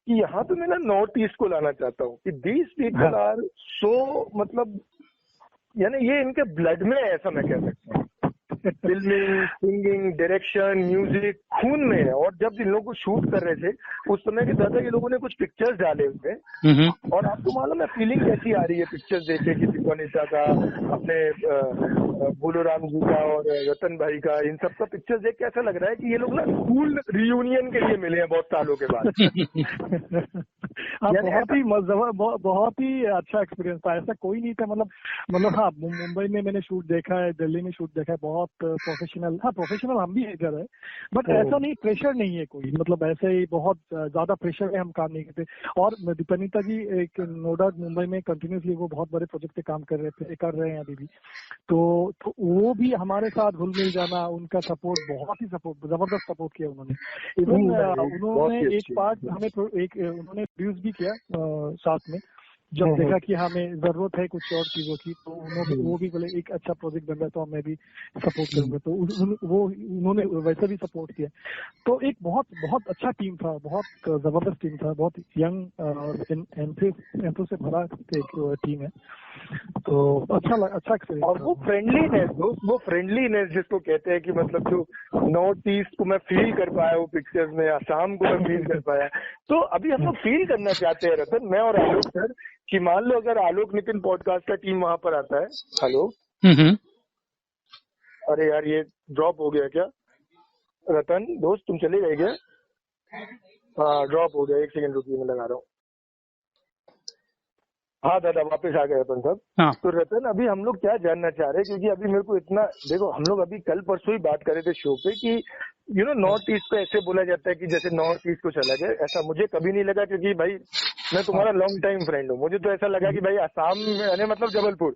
कि यहाँ पे मैं ना नॉर्थ ईस्ट को लाना चाहता हूँ कि दीज पीपल आर सो, मतलब यानी ये इनके ब्लड में है, ऐसा मैं कह सकता हूँ। फिल्मिंग, सिंगिंग, डायरेक्शन, म्यूजिक खून में है। और जब इन लोगों को शूट कर रहे थे उस समय के दादा, ये लोगों ने कुछ पिक्चर्स डाले हुए, और आपको मालूम है फीलिंग कैसी आ रही है पिक्चर्स देख के, कि दीपानिता का, अपने बोलोराम जी का और रतन भाई का, इन सब का पिक्चर्स देख के ऐसा लग रहा है कि ये लोग ना स्कूल रियूनियन के लिए मिले हैं बहुत सालों के बाद। बहुत ही अच्छा एक्सपीरियंस था। ऐसा कोई नहीं था, मतलब हाँ, मुंबई में मैंने शूट देखा है, दिल्ली में शूट देखा है, बहुत प्रोफेशनल। हाँ, प्रोफेशनल हम भी इधर है, बट ऐसा नहीं, प्रेशर नहीं है कोई, मतलब ऐसे ही बहुत ज्यादा प्रेशर में हम काम नहीं करते। और दीपानिता जी एक नो डाउट मुंबई में कंटिन्यूसली वो बहुत बड़े प्रोजेक्ट पे काम कर रहे हैं अभी भी। तो वो भी हमारे साथ घुल मिल जाना, उनका सपोर्ट, बहुत ही जबरदस्त सपोर्ट किया उन्होंने। इवन उन्होंने एक पार्ट हमें उन्होंने प्रोड्यूस भी किया साथ में, जब देखा कि हमें जरूरत है कुछ और चीजों की, तो वो भी बोले एक अच्छा प्रोजेक्ट बन रहा है तो मैं भी सपोर्ट करूंगा, तो उन्होंने वैसे भी सपोर्ट किया। तो एक बहुत अच्छा टीम था, बहुत जबरदस्त टीम था, बहुत यंग और एंथू से भरा एक टीम है। तो अच्छा एक्सपीरियंस। और वो फ्रेंडलीनेस जिसको कहते हैं कि मतलब जो नॉर्थ ईस्ट को मैं फील कर पाया वो पिक्चर्स में, आसाम को मैं फील कर पाया। तो अभी हम लोग फील करना चाहते हैं रतन, मैं और आलोक सर, कि मान लो अगर आलोक नितिन पॉडकास्ट का टीम वहां पर आता है। हेलो, अरे यार ये ड्रॉप हो गया क्या रतन दोस्त, तुम चले गए क्या? हाँ ड्रॉप हो गया, एक सेकंड रुकिए मैं लगा रहा हूँ। हाँ दादा वापस आ गए अपन सब। हाँ। तो रतन अभी हम लोग क्या जानना चाह रहे हैं, क्योंकि अभी मेरे को इतना, देखो हम लोग अभी कल परसों ही बात कर रहे थे शो पे कि नॉर्थ ईस्ट को ऐसे बोला जाता है कि जैसे नॉर्थ ईस्ट को चला गया। ऐसा मुझे कभी नहीं लगा, क्योंकि भाई मैं तुम्हारा लॉन्ग टाइम फ्रेंड हूँ। मुझे तो ऐसा लगा कि भाई आसाम में मतलब जबलपुर,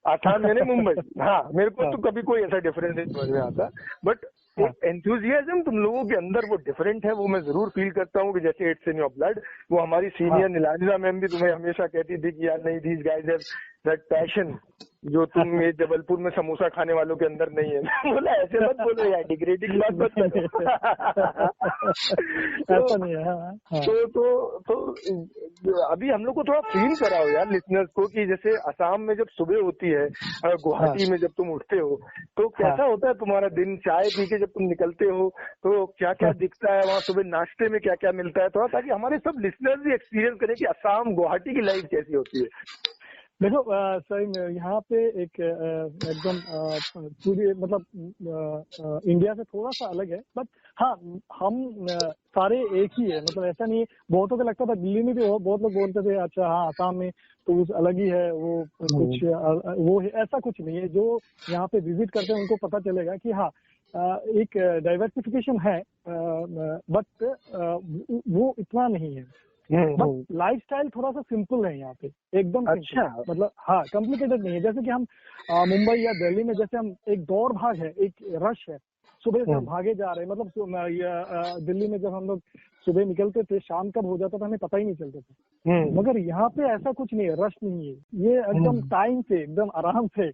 आसाम मैंने मुंबई, हाँ मेरे को तो कभी कोई ऐसा डिफरेंस नहीं समझ में आता। बट एक एंथुजियाज्म तुम लोगों के अंदर वो डिफरेंट है, वो मैं जरूर फील करता हूँ कि जैसे इट्स इन योर ब्लड। वो हमारी सीनियर नीलांजना मैम भी तुम्हें हमेशा कहती थी कि यार नहीं, these guys have that passion जो तुम ये जबलपुर में समोसा खाने वालों के अंदर नहीं है। बोला ऐसे मत बोलो यार, डिग्रेडिंग बात मत करो। ऐसा नहीं है। तो अभी हम लोग को थोड़ा फील कराओ यार लिसनर्स को, कि जैसे आसाम में जब सुबह होती है, गुवाहाटी में जब तुम उठते हो, तो कैसा होता है तुम्हारा दिन? चाय पी के जब तुम निकलते हो तो क्या क्या दिखता है वहाँ, सुबह नाश्ते में क्या क्या मिलता है, थोड़ा, ताकि हमारे सब लिसनर्स भी एक्सपीरियंस करें कि आसाम गुवाहाटी की लाइफ कैसी होती है। देखो सर, यहाँ पे एक एकदम पूरी मतलब इंडिया से थोड़ा सा अलग है, बट हाँ हम सारे एक ही है। मतलब ऐसा नहीं, बहुतों को लगता था, दिल्ली में भी बहुत लोग बोलते थे अच्छा हाँ आसाम में तो अलग ही है वो, कुछ वो है, ऐसा कुछ नहीं है। जो यहाँ पे विजिट करते हैं उनको पता चलेगा कि हाँ एक डाइवर्सिफिकेशन है, बट वो इतना नहीं है। बट लाइफस्टाइल थोड़ा सा सिंपल है यहाँ पे, एकदम अच्छा। मतलब हाँ कॉम्प्लिकेटेड नहीं है। जैसे कि हम मुंबई या दिल्ली में जैसे हम एक दौड़ भाग है, एक रश है, सुबह से हम भागे जा रहे हैं, मतलब दिल्ली में जब हम लोग सुबह निकलते थे शाम कब हो जाता था हमें पता ही नहीं चलता था। मगर यहाँ पे ऐसा कुछ नहीं है, रश नहीं है, ये एकदम टाइम से एकदम आराम से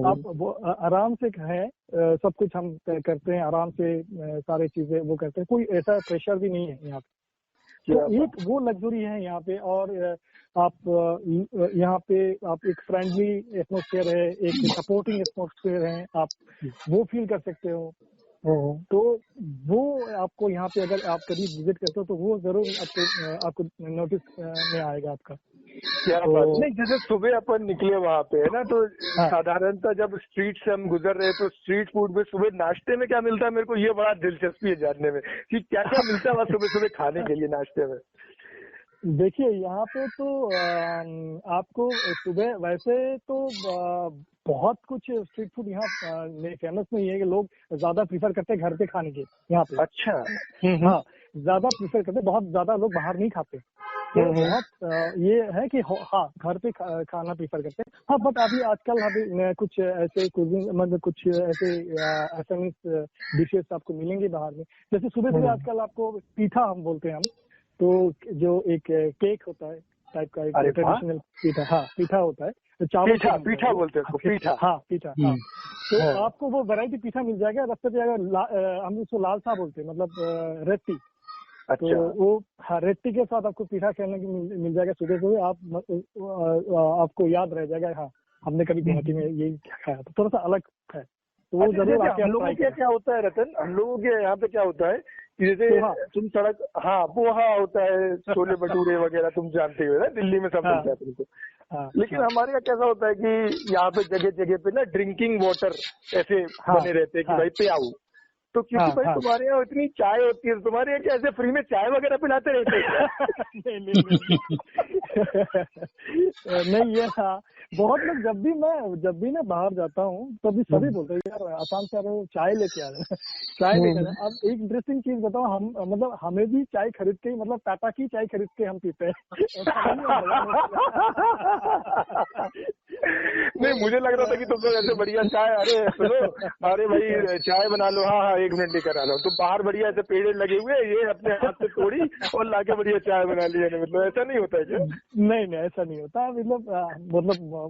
आप वो आराम से है, सब कुछ हम करते हैं आराम से, सारी चीजें वो करते हैं, कोई ऐसा प्रेशर भी नहीं है यहाँ पे। तो एक वो लग्जरी है यहाँ पे। और आप यहाँ पे आप एक फ्रेंडली एटमॉस्फेयर है, एक सपोर्टिंग एटमॉस्फेयर है, आप वो फील कर सकते हो। तो वो आपको यहाँ पे अगर आप कभी विजिट करते हो तो वो जरूर आपको नोटिस में आएगा आपका। क्या बात नहीं, जैसे सुबह अपन निकले वहाँ पे है ना, तो साधारणतः जब स्ट्रीट से हम गुजर रहे तो स्ट्रीट फूड में सुबह नाश्ते में क्या मिलता है, मेरे को ये बड़ा दिलचस्पी है जानने में कि क्या क्या मिलता है वहाँ सुबह सुबह खाने के लिए नाश्ते में। देखिए यहाँ पे तो आपको सुबह वैसे तो बहुत कुछ स्ट्रीट फूड यहाँ फेमस नहीं है कि लोग ज्यादा प्रीफर करते हैं घर पे खाने के यहाँ पे। अच्छा। हाँ ज्यादा प्रीफर करते, बहुत ज्यादा लोग बाहर नहीं खाते। तो बहुत ये है कि हाँ घर पे खाना प्रीफर करते हैं। हाँ बट अभी आजकल अभी कुछ ऐसे कुजिन मतलब कुछ ऐसे असमीज डिशेस आपको मिलेंगे बाहर में। जैसे सुबह सुबह आजकल आपको पीठा हम बोलते हैं हम, तो जो एक केक होता है टाइप का, एक ट्रेडिशनल पीठा, हाँ पीठा होता है, चावल पीठा बोलते हैं पीठा। हाँ पीठा, हाँ। तो आपको वो वैरायटी पीठा मिल जाएगा रास्ते पे, अगर हम उसको लालसा बोलते हैं, मतलब रेती। अच्छा। तो वो हाँ रेती के साथ आपको पीठा खाने की मिल जाएगा सुबह सुबह। आपको याद रह जाएगा हाँ हमने कभी गुवाहाटी में यही खाया, तो थोड़ा सा अलग है। तो वो जरूर हम लोगों के क्या होता है रतन, हम लोगों के यहाँ पे क्या होता है, जैसे तुम सड़क, हाँ पोहा होता है, छोले भटूरे वगैरह तुम जानते हो ना, दिल्ली में सब मिलता है तुमको। लेकिन हमारे यहाँ कैसा होता है कि यहाँ पे जगह जगह पे ना ड्रिंकिंग वाटर ऐसे बने रहते हैं कि भाई पे आओ। तो क्योंकि भाई तुम्हारे यहाँ इतनी चाय होती है, तुम्हारे यहाँ क्या ऐसे फ्री में चाय वगैरह पिलाते रहते हैं? नहीं ये हाँ बहुत लोग जब भी मैं बाहर जाता हूँ तभी सभी बोलते हैं यार आसाम से आ रहे हो चाय लेके आ रहे हैं, चाय लेके आ रहे हैं। अब एक इंटरेस्टिंग चीज बताओ, हम मतलब हमें भी चाय खरीद के, मतलब टाटा की चाय खरीद के हम पीते हैं। नहीं मुझे लग रहा था कि तुम लोग ऐसे बढ़िया चाय, अरे सुनो अरे भाई चाय बना लो, हाँ हाँ 1 मिनट लेकर आ रहा हूँ, तो बाहर बढ़िया ऐसे पेड़ लगे हुए, ये अपने हाथ से तोड़ी और लाके बढ़िया चाय बना लिया। मतलब ऐसा नहीं होता है क्या? नहीं ऐसा नहीं होता। मतलब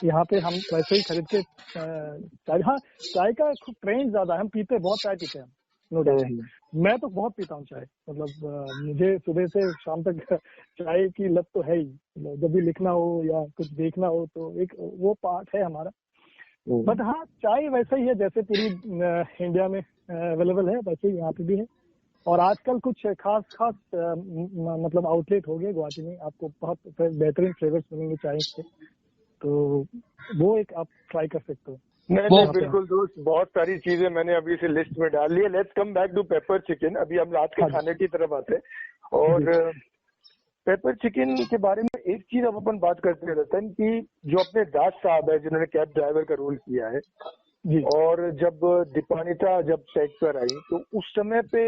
यहाँ पे हम वैसे ही खरीद के चाय, हाँ चाय का ट्रेंड ज्यादा है, हम पीते बहुत चाय पीते हैं नो डाउट। मैं तो बहुत पीता हूँ चाय, मतलब मुझे सुबह से शाम तक चाय की लत तो है ही। जब भी लिखना हो या कुछ देखना हो तो एक वो पार्ट है हमारा। बट हाँ चाय वैसे ही है जैसे पूरी इंडिया में अवेलेबल है, वैसे ही यहाँ पे भी है। और आजकल कुछ खास मतलब आउटलेट हो गए गुवाहाटी में, आपको बहुत बेहतरीन फ्लेवर्स मिलेंगे चाय के, तो वो एक आप ट्राई कर सकते हो। नहीं बिल्कुल दोस्त, बहुत सारी चीजें मैंने अभी से लिस्ट में डाल ली है। Let's come back to pepper chicken. अभी हम रात के खाने की तरफ आते हैं। और पेपर चिकन के बारे में एक चीज अब अपन बात करते रहते हैं कि जो अपने दास साहब है जिन्होंने कैब ड्राइवर का रोल किया है, और जब दीपानिता जब सेट पर आई तो उस समय पे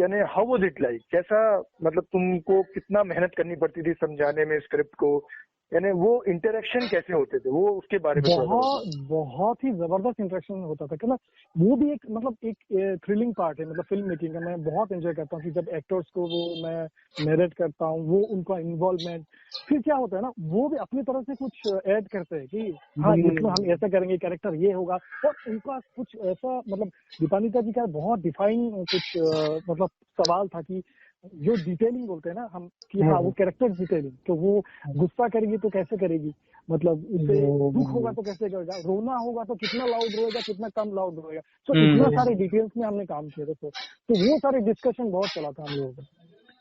यानी हाउ वाज इट लाइक, कैसा मतलब तुमको कितना मेहनत करनी पड़ती थी समझाने में स्क्रिप्ट को, यानी वो इंटरेक्शन कैसे होते थे, वो उसके बारे में बहुत ही जबरदस्त इंटरेक्शन होता था। ना वो भी एक मतलब एक थ्रिलिंग पार्ट है, मतलब फिल्म मेकिंग का। मैं बहुत एंजॉय करता हूँ कि जब एक्टर्स को वो मैं नरेट करता हूँ, वो उनका इन्वॉल्वमेंट, फिर क्या होता है ना वो भी अपनी तरफ से कुछ ऐड करते हैं कि हाँ इसमें हम ऐसा करेंगे, कैरेक्टर ये होगा। और उनका कुछ ऐसा मतलब दीपानिता जी का बहुत डिफाइन कुछ मतलब सवाल था कि जो डिटेलिंग बोलते हैं ना हम कि हाँ वो कैरेक्टर डिटेलिंग, तो वो गुस्सा करेगी तो कैसे करेगी, मतलब उसे दुख होगा तो कैसे करेगा, रोना होगा तो कितना लाउड रोएगा, कितना कम लाउड रोएगा। तो इतना सारे डिटेल्स में हमने काम किया था। तो वो सारे डिस्कशन बहुत चला था हम लोगों का।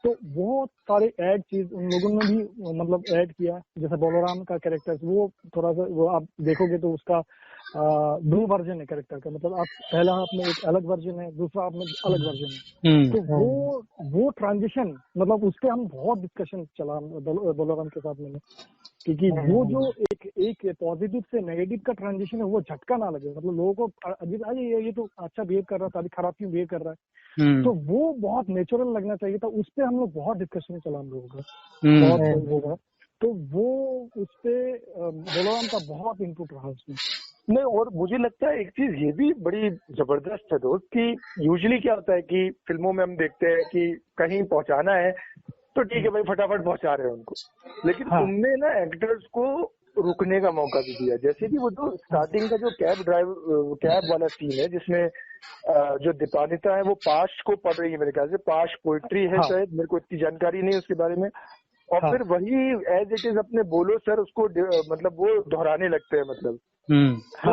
तो बहुत सारे ऐड चीज उन लोगों ने भी मतलब ऐड किया। जैसे बलराम का कैरेक्टर वो थोड़ा सा वो आप देखोगे तो उसका दो वर्जन है कैरेक्टर का, मतलब आप पहला आप में एक अलग वर्जन है, दूसरा आप में अलग वर्जन है। तो वो ट्रांजिशन मतलब उस पर हम बहुत डिस्कशन चला बलराम के साथ मैंने, क्योंकि वो जो एक पॉजिटिव से नेगेटिव का ट्रांजिशन है वो झटका ना लगे, मतलब लोगों को अजीब ये तो अच्छा बिहेव कर रहा था, अभी खराब क्यों बिहेव कर रहा है, तो वो बहुत नेचुरल लगना चाहिए था। उस पर हम लोग बहुत डिस्कशन चला हम लोगों का, बहुत होगा। तो वो उस पे बलराम का बहुत इनपुट रहा उसमें। नहीं, और मुझे लगता है एक चीज ये भी बड़ी जबरदस्त है दोस्त कि यूजुअली क्या होता है कि फिल्मों में हम देखते हैं कि कहीं पहुंचाना है तो ठीक है भाई फटाफट पहुंचा रहे हैं उनको, लेकिन तुमने ना एक्टर्स को रुकने का मौका भी दिया। जैसे कि वो जो स्टार्टिंग का जो कैब वाला सीन है जिसमें जो दीपानिता है वो पास्ट को पढ़ रही है, मेरे ख्याल से पास्ट पोइट्री है शायद, मेरे को इतनी जानकारी नहीं उसके बारे में, और फिर वही एज इट इज अपने बोलो सर उसको मतलब वो दोहराने लगते हैं, मतलब तो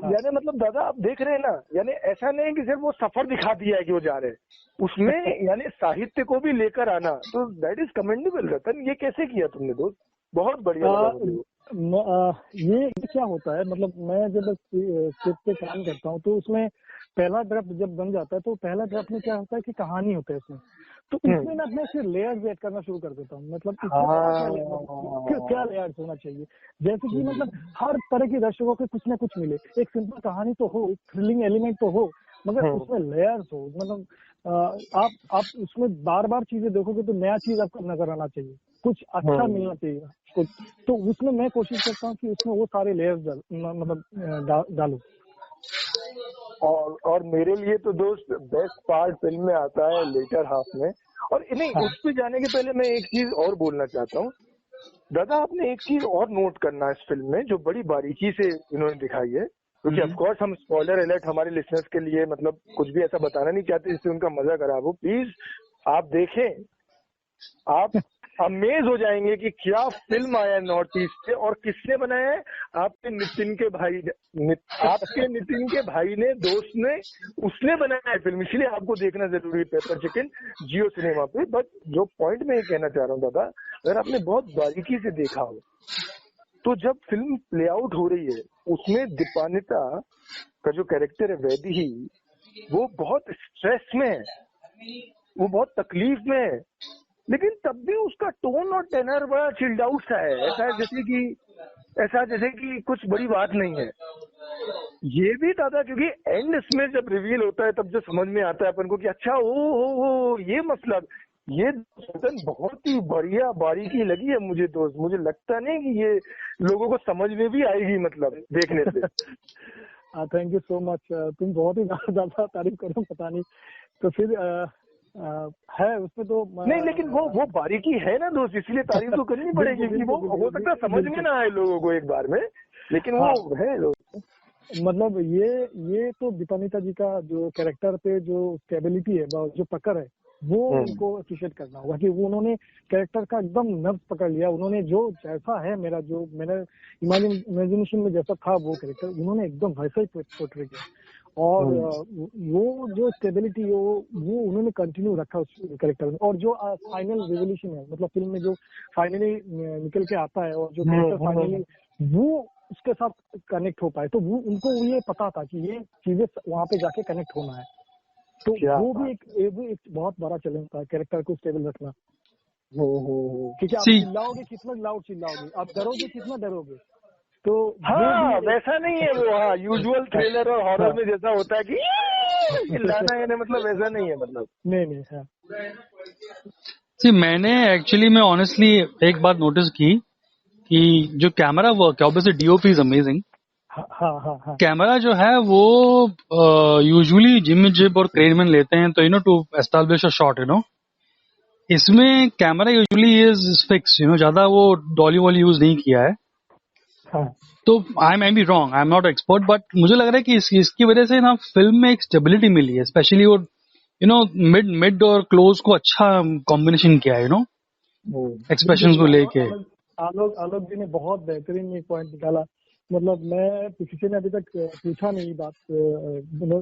यानी मतलब दादा आप देख रहे हैं ना, यानी ऐसा नहीं कि सिर्फ वो सफर दिखा दिया है कि वो जा रहे हैं, उसमें यानी साहित्य को भी लेकर आना, तो दैट इज कमेंडेबल। रतन, ये कैसे किया तुमने दोस्त, बहुत बढ़िया। ये क्या होता है, मतलब मैं जब स्क्रिप्ट पे काम करता हूँ तो उसमें पहला ड्राफ्ट जब बन जाता है तो पहला ड्राफ्ट में क्या होता है कि कहानी होता है उसमें, तो उसमें मैं अपने से लेयर्स ऐड करना शुरू कर देता हूँ, मतलब क्या लेयर्स होना चाहिए, जैसे कि मतलब हर तरह के दर्शकों को कुछ ना कुछ मिले, एक सिंपल कहानी तो हो, एक थ्रिलिंग एलिमेंट तो हो, मगर उसमें लेयर्स हो, मतलब आप उसमें बार बार चीजें देखोगे तो नया चीज आपको नजर आना चाहिए, कुछ अच्छा मिलना चाहिए कुछ, तो उसमें मैं कोशिश करता हूँ कि उसमें वो सारे लेयर्स मतलब डालूं। और मेरे लिए तो दोस्त बेस्ट पार्ट फिल्म में आता है लेटर हाफ में, और नहीं उस पे जाने के पहले मैं एक चीज और बोलना चाहता हूँ दादा, आपने एक चीज और नोट करना है इस फिल्म में जो बड़ी बारीकी से इन्होंने दिखाई है, क्योंकि ऑफकोर्स हम स्पॉइलर अलर्ट हमारे लिसनर्स के लिए मतलब कुछ भी ऐसा बताना नहीं चाहते जिससे उनका मजा खराब हो, प्लीज आप देखें, आप अमेज हो जाएंगे कि क्या फिल्म आया नॉर्थ ईस्ट से, और किसने बनाया है, आपके नितिन के भाई ने दोस्त ने, उसने बनाया है फिल्म, इसलिए आपको देखना जरूरी है पेपर चिकन जियो सिनेमा पे। बट जो पॉइंट मैं ये कहना चाह रहा हूँ दादा, अगर आपने बहुत बारीकी से देखा हो तो जब फिल्म प्ले आउट हो रही है उसमें दीपानिता का जो कैरेक्टर है वैदेही, वो बहुत स्ट्रेस में है, वो बहुत तकलीफ में है, लेकिन तब भी उसका टोन और टेनर बड़ा चिल्ड आउट सा है, ऐसा जैसे कि कुछ बड़ी बात नहीं है। ये भी दादा क्योंकि एंड इसमें जब रिवील होता है तब जो समझ में आता है अपन को कि अच्छा ओ ये मसला, ये बहुत ही बढ़िया बारीकी लगी है मुझे दोस्त, मुझे लगता नहीं कि ये लोगों को समझ में भी आएगी मतलब देखने से। थैंक यू सो मच, तुम बहुत ही ज्यादा तारीफ करो, पता नहीं तो फिर है उसमें तो नहीं, लेकिन वो बारीकी है ना दोस्त, इसलिए तारीफ तो करनी पड़ेगी कि वो हो सकता है समझ में ना आए लोगों को एक बार में, लेकिन वो है दोस्त। मतलब ये तो दीपानिता जी का जो कैरेक्टर पे जो स्टेबिलिटी है, जो पकड़ है, वो उनको अप्रिशिएट करना होगा कि वो उन्होंने कैरेक्टर का एकदम नर्व पकड़ लिया, उन्होंने जो जैसा है मेरा इमेजिनेशन में जैसा था वो कैरेक्टर उन्होंने एकदम वैसा ही पोर्ट्रे किया, और वो जो स्टेबिलिटी वो उन्होंने कंटिन्यू रखा उस कैरेक्टर में। और जो फाइनल रिवोल्यूशन है, मतलब फिल्म में जो फाइनली निकल के आता है और जो कैरेक्टर फाइनली वो उसके साथ कनेक्ट हो पाए, तो वो उनको ये पता था कि ये चीजें वहां पे जाके कनेक्ट होना है, तो वो भी एक बहुत बड़ा चैलेंज था कैरेक्टर को स्टेबल रखना। क्योंकि आप चिल्लाओगे कितना लाउड चिल्लाओगे, आप डरोगे कितना डरोगे, तो वैसा नहीं है वो यूजुअल थ्रिलर और हॉरर में जैसा होता है कि चिल्लाना है, मतलब वैसा नहीं है, मतलब नहीं मैंने एक्चुअली मैं ऑनेस्टली एक बात नोटिस की कि जो कैमरा वर्क है, obviously DOP is amazing, camera जो है वो यूजुअली जिम जिप और क्रेनमैन लेते हैं तो टू एस्टैब्लिश अ शॉट, इसमें कैमरा यूजुअली इज फिक्स, ज्यादा वो डॉली वॉली यूज नहीं किया है। तो I am be wrong, I am not expert, but मुझे लग रहा है कि इसकी वजह से ना फिल्म में एक स्टेबिलिटी मिली है, स्पेशली वो मिड और क्लोज को अच्छा कॉम्बिनेशन किया है, एक्सप्रेशंस को लेके। आलोक जी ने बहुत बेहतरीन एक पॉइंट निकाला, मतलब मैं किसी ने अभी तक पूछा नहीं बात,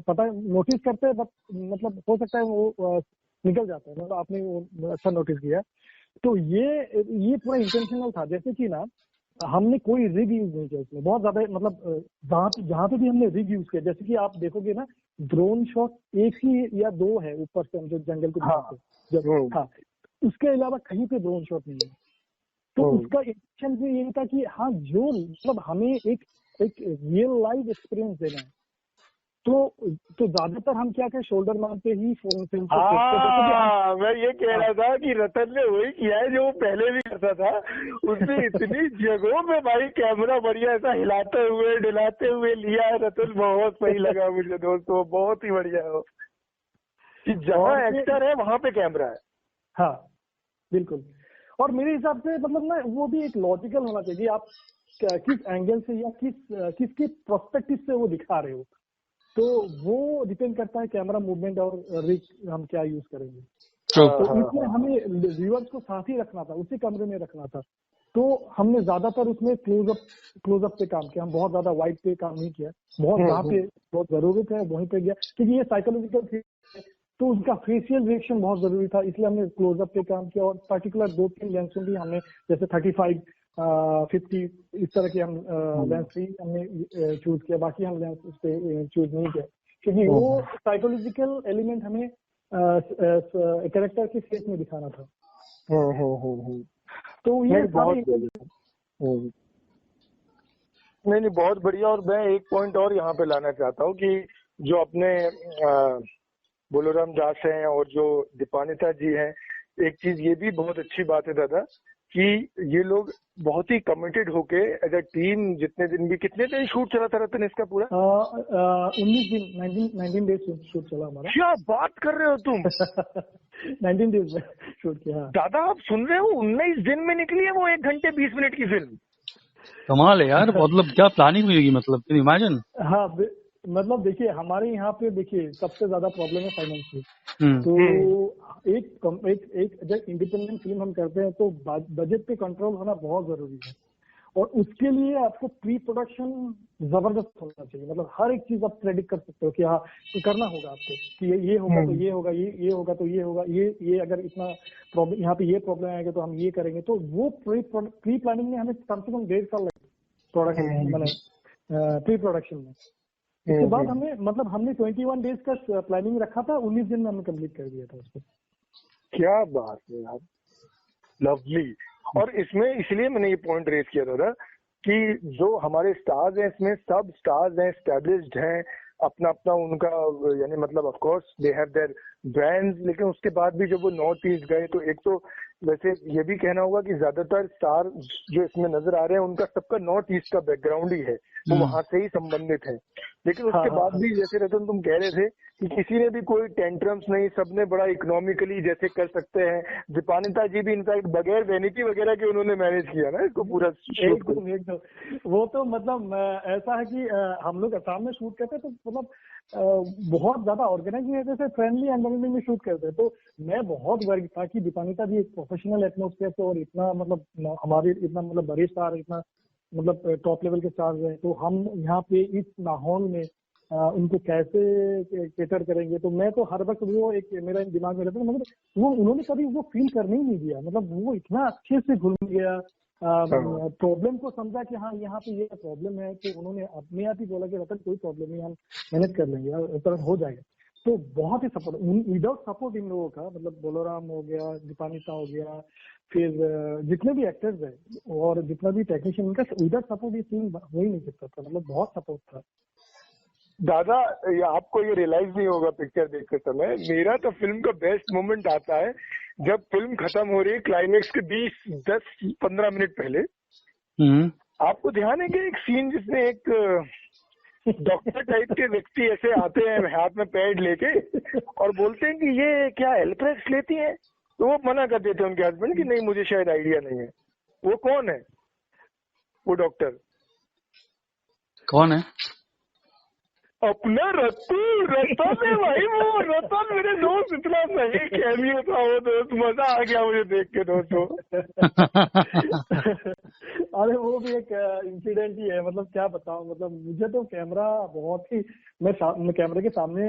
पता नोटिस करते हैं, मतलब हो सकता है वो निकल जाता है, मतलब आपने वो अच्छा नोटिस किया। तो ये पूरा इंटेंशनल था, जैसे कि ना हमने कोई रिग यूज नहीं किया इसमें, बहुत ज्यादा मतलब जहाँ पे भी हमने रिग यूज किया, जैसे कि आप देखोगे ना ड्रोन शॉट एक ही या दो है ऊपर से हम जो जंगल को दिखाते हैं जब, हाँ उसके अलावा कहीं पे ड्रोन शॉट नहीं है। तो उसका इंटेंशन भी यही था कि हाँ जो मतलब हमें एक रियल लाइफ एक्सपीरियंस देना है, तो ज्यादातर हम क्या करें शोल्डर माउंट पे ही फिल्म मैं ये कह रहा था कि रतन ने वही किया है जो वो पहले भी करता था। उसने इतनी जगहों पे भाई कैमरा बढ़िया ऐसा हिलाते हुए डिलाते हुए लिया है रतन, बहुत सही लगा मुझे दोस्तों, बहुत ही बढ़िया है कि जहाँ एक्टर है वहाँ पे कैमरा है। हाँ बिल्कुल, और मेरे हिसाब से मतलब ना वो भी एक लॉजिकल होना चाहिए, आप किस एंगल से या किसके पर्सपेक्टिव से वो दिखा रहे हो, तो वो डिपेंड करता है कैमरा मूवमेंट और रिग हम क्या यूज करेंगे। तो इसमें हमें व्यूअर्स को साथ ही रखना था, उसी कमरे में रखना था, तो हमने ज्यादातर उसमें क्लोजअप पे काम किया, हम बहुत ज्यादा वाइड पे काम नहीं किया, बहुत जहाँ पे बहुत जरूरत है वहीं पे गया, क्योंकि ये साइकोलॉजिकल थी तो उनका फेशियल रिएक्शन बहुत जरूरी था, इसलिए हमने क्लोजअप पे काम किया। और पर्टिकुलर 2-3 लेंसों भी हमने जैसे 35, 50 इस तरह के हम लेंस ही हमने चूज किया, बाकी हम लेंस उस पे चूज नहीं किया, क्योंकि वो साइकोलॉजिकल एलिमेंट हमें कैरेक्टर के फेस में दिखाना था। तो ये नहीं बहुत बढ़िया। और मैं एक पॉइंट और यहाँ पे लाना चाहता हूँ कि जो अपने बोलोराम दास हैं और जो दीपानिता जी हैं, एक चीज ये भी बहुत अच्छी बात है दादा कि ये लोग बहुत ही कमिटेड होके एज अ टीम, जितने दिन भी, कितने दिन शूट चला था रतन इसका पूरा? 19 दिन 19 डेज शूट चला हमारा। क्या बात कर रहे हो तुम? 19 डेज में शूट किया दादा, आप सुन रहे हो? 19 दिन में निकली है वो 1 घंटे 20 मिनट की फिल्म। कमाल है यार, मतलब क्या प्लानिंग हुई होगी, मतलब कैन इमेजिन। हाँ मतलब देखिए हमारे यहाँ पे देखिए सबसे ज्यादा प्रॉब्लम है फाइनेंस की। तो एक जब इंडिपेंडेंट फिल्म हम करते हैं तो बजट पे कंट्रोल होना बहुत जरूरी है, और उसके लिए आपको प्री प्रोडक्शन जबरदस्त होना चाहिए, मतलब हर एक चीज आप प्रेडिक्ट कर सकते हो कि हाँ तो करना होगा आपको कि ये होगा तो ये होगा, ये होगा तो ये होगा, ये अगर इतना प्रॉब्लम यहाँ पे ये प्रॉब्लम आएगा तो हम ये करेंगे। तो वो प्री प्लानिंग में हमें कम से कम 1.5 साल लगे प्रोडक्शन मैंने प्री प्रोडक्शन में। उसके बाद हमने 21 डेज का प्लानिंग रखा था, 19 दिन में हमने कंप्लीट कर दिया था उसको। क्या बात है यार, लवली। और इसमें इसलिए मैंने ये पॉइंट रेज किया था कि जो हमारे स्टार्स हैं इसमें सब स्टार्स हैं, एस्टेब्लिश्ड हैं, अपना अपना उनका यानी मतलब of course they have their brands, लेकिन उसके बाद भी जब वो नॉर्थ ईस्ट गए तो एक तो वैसे ये भी कहना होगा कि ज्यादातर स्टार जो इसमें नजर आ रहे हैं उनका सबका नॉर्थ ईस्ट का बैकग्राउंड ही है, वो वहां से ही संबंधित है। लेकिन उसके बाद भी जैसे रतन तुम कह रहे थे कि किसी ने भी कोई टेंट्रम्स नहीं, सबने बड़ा इकोनॉमिकली जैसे कर सकते हैं। दीपानिता जी भी इनफैक्ट बगैर वैनिटी वगैरह के उन्होंने मैनेज किया ना इसको पूरा शूट को। वो तो मतलब ऐसा है कि हम लोग असम में शूट करते तो मतलब बहुत ज्यादा ऑर्गेनाइज नहीं रहते थे, फ्रेंडली एनवायरनमेंट में शूट करते। तो मैं बहुत वर्ग था कि दीपानिता जी एक प्रोफेशनल एटमोस्फेयर से और इतना मतलब हमारे इतना मतलब बड़े स्टार, इतना मतलब टॉप लेवल के स्टार्स हैं, तो हम यहाँ पे इस माहौल में उनको कैसे केटर करेंगे। तो मैं तो हर वक्त वो एक मेरा दिमाग में रहता है, मतलब वो उन्होंने कभी वो फील करने ही नहीं दिया, मतलब वो इतना अच्छे से घुल गया, प्रॉब्लम को समझा कि हाँ यहाँ पे ये प्रॉब्लम है, तो उन्होंने अपने आप ही बोला कि रतन कोई प्रॉब्लम नहीं, हम मैनेज कर लेंगे, तुरंत हो जाएगा। तो बहुत ही सपोर्ट, विदाउट सपोर्ट इन लोगों का, मतलब बोलोराम हो गया, दीपानिता हो गया, फिर जितने भी एक्टर्स हैं और जितना भी टेक्नीशियन, उनका विदाउट सपोर्ट ये फिल्म हो ही नहीं सकता था, मतलब बहुत सपोर्ट था। दादा आपको ये रियलाइज नहीं होगा पिक्चर देखते समय, मेरा तो फिल्म का बेस्ट मोमेंट आता है जब फिल्म खत्म हो रही है, क्लाइमेक्स के 10-15 मिनट पहले आपको ध्यान है कि एक सीन जिसमें एक डॉक्टर टाइप के व्यक्ति ऐसे आते हैं हाथ में पैड लेके और बोलते हैं कि ये क्या एल्प्रेक्स लेती हैं, तो वो मना कर देते हैं उनके हस्बैंड कि नहीं मुझे शायद आइडिया नहीं है। वो कौन है? वो डॉक्टर कौन है? अपना रतन है भाई, वो रतन मेरे दोस्त, इतना सही कैमियो था वो दोस्त, मजा आ गया मुझे देख के दोस्तों। अरे वो भी एक इंसिडेंट ही है, मतलब क्या बताऊं, मतलब मुझे तो कैमरा बहुत ही, मैं कैमरे के सामने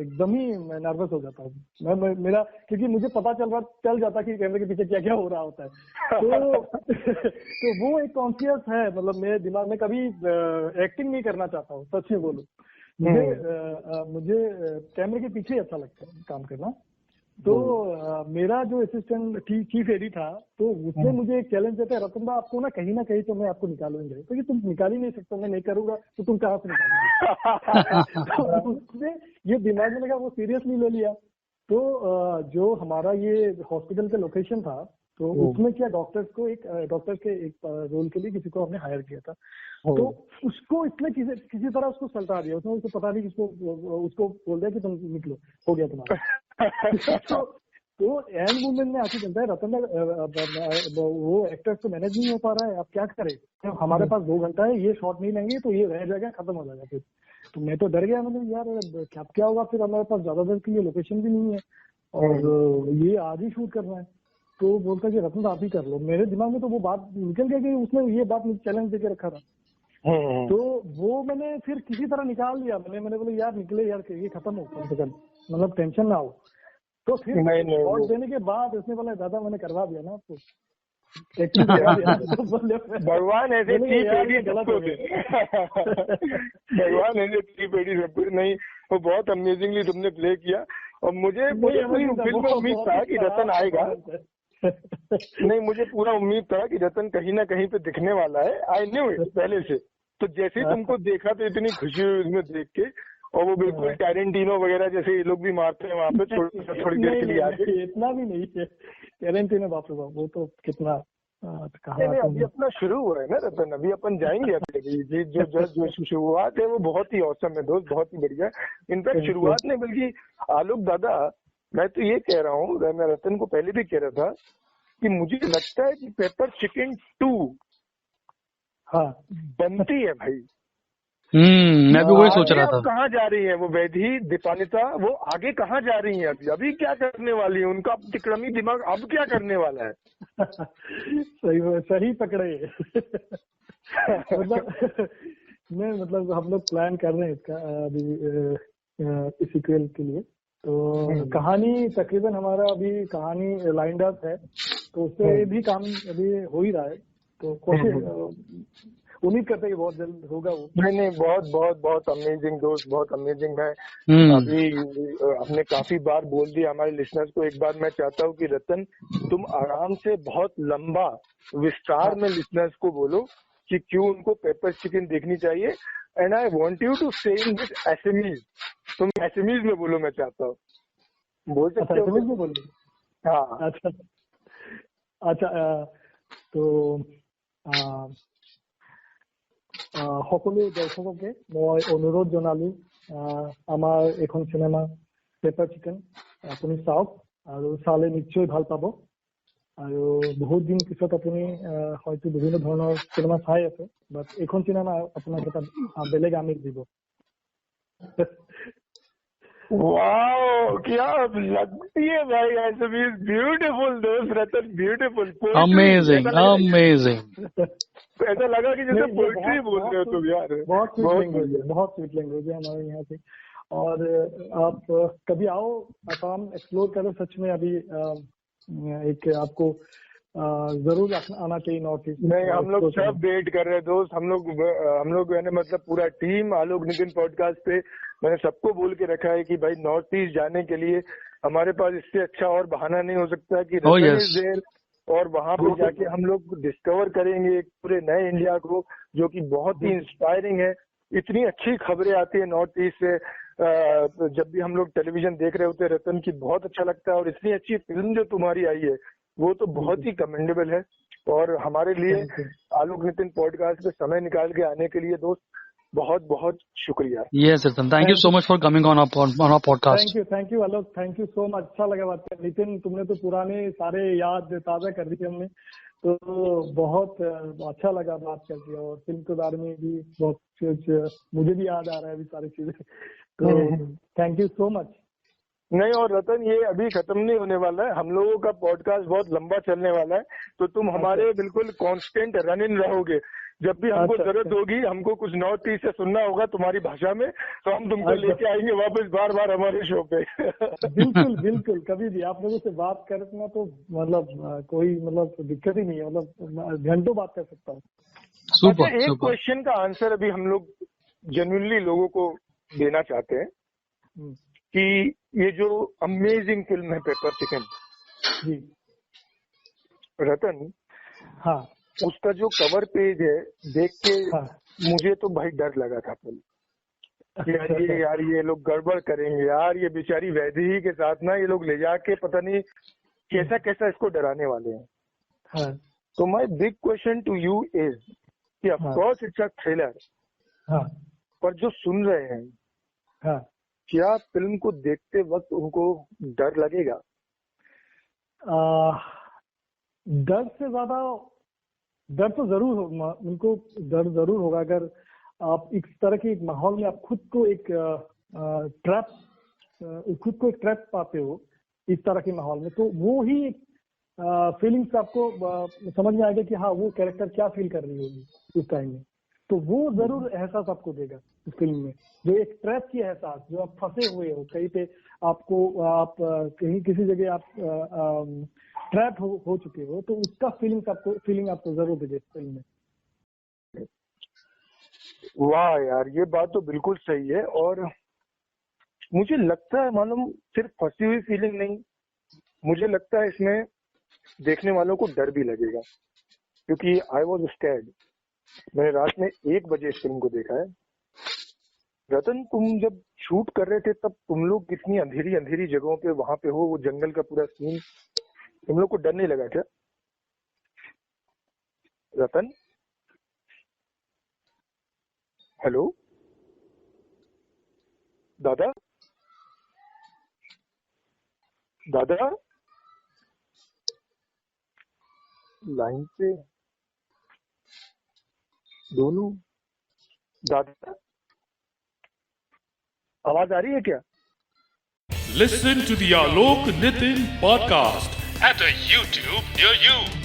एकदम ही मैं नर्वस हो जाता हूँ। मेरा क्योंकि मुझे पता चल जाता कि कैमरे के पीछे क्या क्या हो रहा होता है। तो वो एक कॉन्शियस है, मतलब मेरे दिमाग में कभी एक्टिंग नहीं करना चाहता हूँ, सच में बोलूं। मुझे कैमरे के पीछे अच्छा लगता है काम करना। तो मेरा जो असिस्टेंट चीफ एडी था, तो उसने मुझे एक चैलेंज देता है, रतन दा आपको ना कहीं तो मैं आपको निकालूंगा, क्योंकि तुम निकाल ही नहीं सकते, मैं नहीं करूंगा तो तुम कहाँ से निकालोगे। तो उसने ये दिमाग में लगा, वो सीरियसली ले लिया। तो जो हमारा ये हॉस्पिटल का लोकेशन था, तो उसमें क्या डॉक्टर के एक रोल के लिए किसी को हमने हायर किया था। तो उसको इसने किसी तरह उसको सल्टा दिया, उसने उसको पता नहीं उसको बोल दिया कि तुम निकलो, हो गया तुम्हारा। तो एंड मूवमेंट में आके चलता है, रतन वो एक्टर्स तो मैनेज नहीं हो पा रहा है, अब क्या करे, तो हमारे पास 2 घंटा है, ये शॉट नहीं लेंगे तो ये रह जाएगा, खत्म हो जाएगा। फिर तो मैं तो डर गया, मतलब यार क्या होगा, फिर हमारे पास ज्यादा देर के लिए लोकेशन भी नहीं है और ये आज ही शूट करना है। तो बोलता कि रतन आप ही कर लो। मेरे दिमाग में तो वो बात निकल गया कि उसने ये बात मुझे चैलेंज देके रखा था। तो वो मैंने फिर किसी तरह निकाल लिया, मैंने बोला यार निकले यार, ये खत्म हो कम से कम, मतलब टेंशन ना हो। तो फिर शॉट देने के बाद उसने बोला दादा मैंने करवा दिया ना आपको, भगवान ऐसे भगवान ऐसे चीफ एडी सब नहीं, वो बहुत अमेजिंगली तुमने प्ले किया। और मुझे फिल्म में उम्मीद था कि रतन आएगा, नहीं मुझे पूरा उम्मीद था कि रतन कहीं ना कहीं पे दिखने वाला है, आई न्यू इट पहले से। तो जैसे ही तुमको देखा तो इतनी खुशी हुई उसमें देख के, और वो बिल्कुल टैरेंटिनो वगैरह जैसे ये लोग भी मारते हैं वहाँ पे थोड़ी देर के लिए आके। इतना भी नहीं है टैरेंटिनो, बाप रे बाप, वो तो कितना अभी अपना शुरू हुआ है ना रतन, अभी अपन जाएंगे अभी जो शुरुआत है वो बहुत ही औसम है दोस्त, बहुत ही बढ़िया। इनफैक्ट शुरुआत नहीं बल्कि आलोक दादा, मैं तो ये कह रहा हूँ, मैं रतन को पहले भी कह रहा था कि मुझे लगता है कि पेपर चिकन 2 बनती है भाई। मैं भी वही सोच रहा था। कहाँ जा रही है वो वैधी दीपानिता, वो आगे कहाँ जा रही है, अभी क्या करने वाली है, उनका तिक्रमी दिमाग अब क्या करने वाला है। सही पकड़े। मतलब हम लोग प्लान कर रहे हैं इसका अभी सीक्वल के लिए। तो कहानी तकरीबन हमारा अभी कहानी लाइंड अप है, तो उससे भी काम अभी हो ही रहा है। तो कोशिश उम्मीद करते हैं कि बहुत जल्द होगा वो। नहीं बहुत अमेजिंग दोस्त, बहुत अमेजिंग है। अभी हमने काफी बार बोल दिया हमारे लिसनर्स को, एक बार मैं चाहता हूँ कि रतन तुम आराम से बहुत लंबा विस्तार में लिसनर्स को बोलो कि क्यों उनको पेपर चिकन देखनी चाहिए। And I want you to say in with SMEs, तुम एसएमईज में बोलो, मैं चाहता हूँ, बोल सकते हो? एसएमईज में बोलो? हाँ अच्छा। তো সকলো দৰ্শককে মই অনুৰোধ জনালো আমাৰ এখন চিনেমা পেপাৰ চিকেন আপুনি চাওক, আৰু চালে নিশ্চয় ভাল পাব। আৰু বহুত দিন পিছত আপুনি হয়তো বিভিন্ন ধৰণৰ চিনেমা চাই আছে, বাট এইখন চিনেমা আপোনাক এটা বেলেগ আমেজ দিব। वाओ क्या लगती है भाई, ऐसे भी ब्यूटीफुल दोस्त रतन, ब्यूटीफुल, अमेजिंग। ऐसा लगा कि जैसे पोएट्री बोल रहे हो तुम यार। बहुत स्वीट लैंग्वेज है हमारे यहाँ से। और आप कभी आओ असम, एक्सप्लोर करो, सच में अभी एक आपको जरूर आना चाहिए नॉर्थ ईस्ट। नहीं, हम लोग सब वेट कर रहे हैं दोस्त, हम लोग यानी मतलब पूरा टीम आलोक नितिन पॉडकास्ट पे मैंने सबको बोल के रखा है कि भाई नॉर्थ ईस्ट जाने के लिए हमारे पास इससे अच्छा और बहाना नहीं हो सकता कि रतन इज देयर, और वहां पे जाके हम लोग डिस्कवर करेंगे एक पूरे नए इंडिया को, जो कि बहुत ही इंस्पायरिंग है। इतनी अच्छी खबरें आती है नॉर्थ ईस्ट से, जब भी हम लोग टेलीविजन देख रहे होते हैं रतन की, बहुत अच्छा लगता है। और इतनी अच्छी फिल्म जो तुम्हारी आई है वो तो बहुत ही कमेंडेबल है। और हमारे लिए आलोक नितिन पॉडकास्ट पे समय निकाल के आने के लिए दोस्त बहुत बहुत शुक्रिया। Yes Ratan, thank you so much for coming on our podcast. Thank you Alok, thank you so much, अच्छा लगा बात कर। नितिन तुमने तो पुराने सारे याद ताजा कर दिए हमने, तो बहुत अच्छा लगा बात करके। और फिल्म के बारे में भी बहुत मुझे भी याद आ रहा है अभी सारी चीजें। तो थैंक यू सो मच। नहीं, और रतन ये अभी खत्म नहीं होने वाला है, हम लोगों का पॉडकास्ट बहुत लंबा चलने वाला है, तो तुम हमारे बिल्कुल कांस्टेंट रन इन रहोगे। जब भी हमको अच्छा, जरूरत होगी, हमको कुछ नॉर्थ ईस्ट से सुनना होगा तुम्हारी भाषा में, तो हम तुमको लेके आएंगे वापस बार बार हमारे शो पे। बिल्कुल बिल्कुल, कभी भी आप लोगों से बात करना तो मतलब कोई मतलब दिक्कत ही नहीं है, मतलब घंटों बात कर सकता हूँ। सुपर अच्छा, एक सुपर। क्वेश्चन का आंसर अभी हम लोग जेन्युइनली लोगों को देना चाहते हैं हम्म, कि ये जो अमेजिंग फिल्म है पेपर चिकन, जी रतन, हाँ उसका जो कवर पेज है देख के हाँ। मुझे तो भाई डर लगा था पहले कि यार ये लोग गड़बड़ करेंगे यार, ये बेचारी वैदेही के साथ ना ये लोग ले जाके पता नहीं कैसा कैसा इसको डराने वाले हैं। हाँ तो my big question to you is कि of course it's a thriller, हाँ पर जो सुन रहे हैं हाँ। क्या फिल्म को देखते वक्त उनको डर लगेगा? डर से ज्यादा डर तो जरूर होगा, उनको डर जरूर होगा अगर आप इस तरह के एक माहौल में आप खुद को एक ट्रैप पाते हो इस तरह के माहौल में, तो वो ही एक फीलिंग्स आपको समझ में आएगा कि हाँ वो कैरेक्टर क्या फील कर रही होगी उस टाइम में, तो वो जरूर एहसास आपको देगा इस फिल्म में, जो एक ट्रैप की एहसास, जो आप फंसे हुए हो कहीं पे, आप कहीं किसी जगह आप ट्रैप हो चुके हो, तो उसका फीलिंग आपको जरूर देगा इस फिल्म में। वाह यार, ये बात तो बिल्कुल सही है। और मुझे लगता है मालूम सिर्फ फंसी हुई फीलिंग नहीं, मुझे लगता है इसमें देखने वालों को डर भी लगेगा, क्योंकि आई वॉज स्कैर्ड। मैंने रात में 1 बजे इस फिल्म को देखा है। रतन, तुम जब शूट कर रहे थे तब तुम लोग कितनी अंधेरी अंधेरी जगहों पे वहां पे हो, वो जंगल का पूरा सीन, तुम लोग को डर नहीं लगा क्या रतन? हेलो दादा, दादा लाइन पे दोनों, दादा आवाज आ रही है क्या? Listen to the Alok Nitin podcast at a YouTube near you.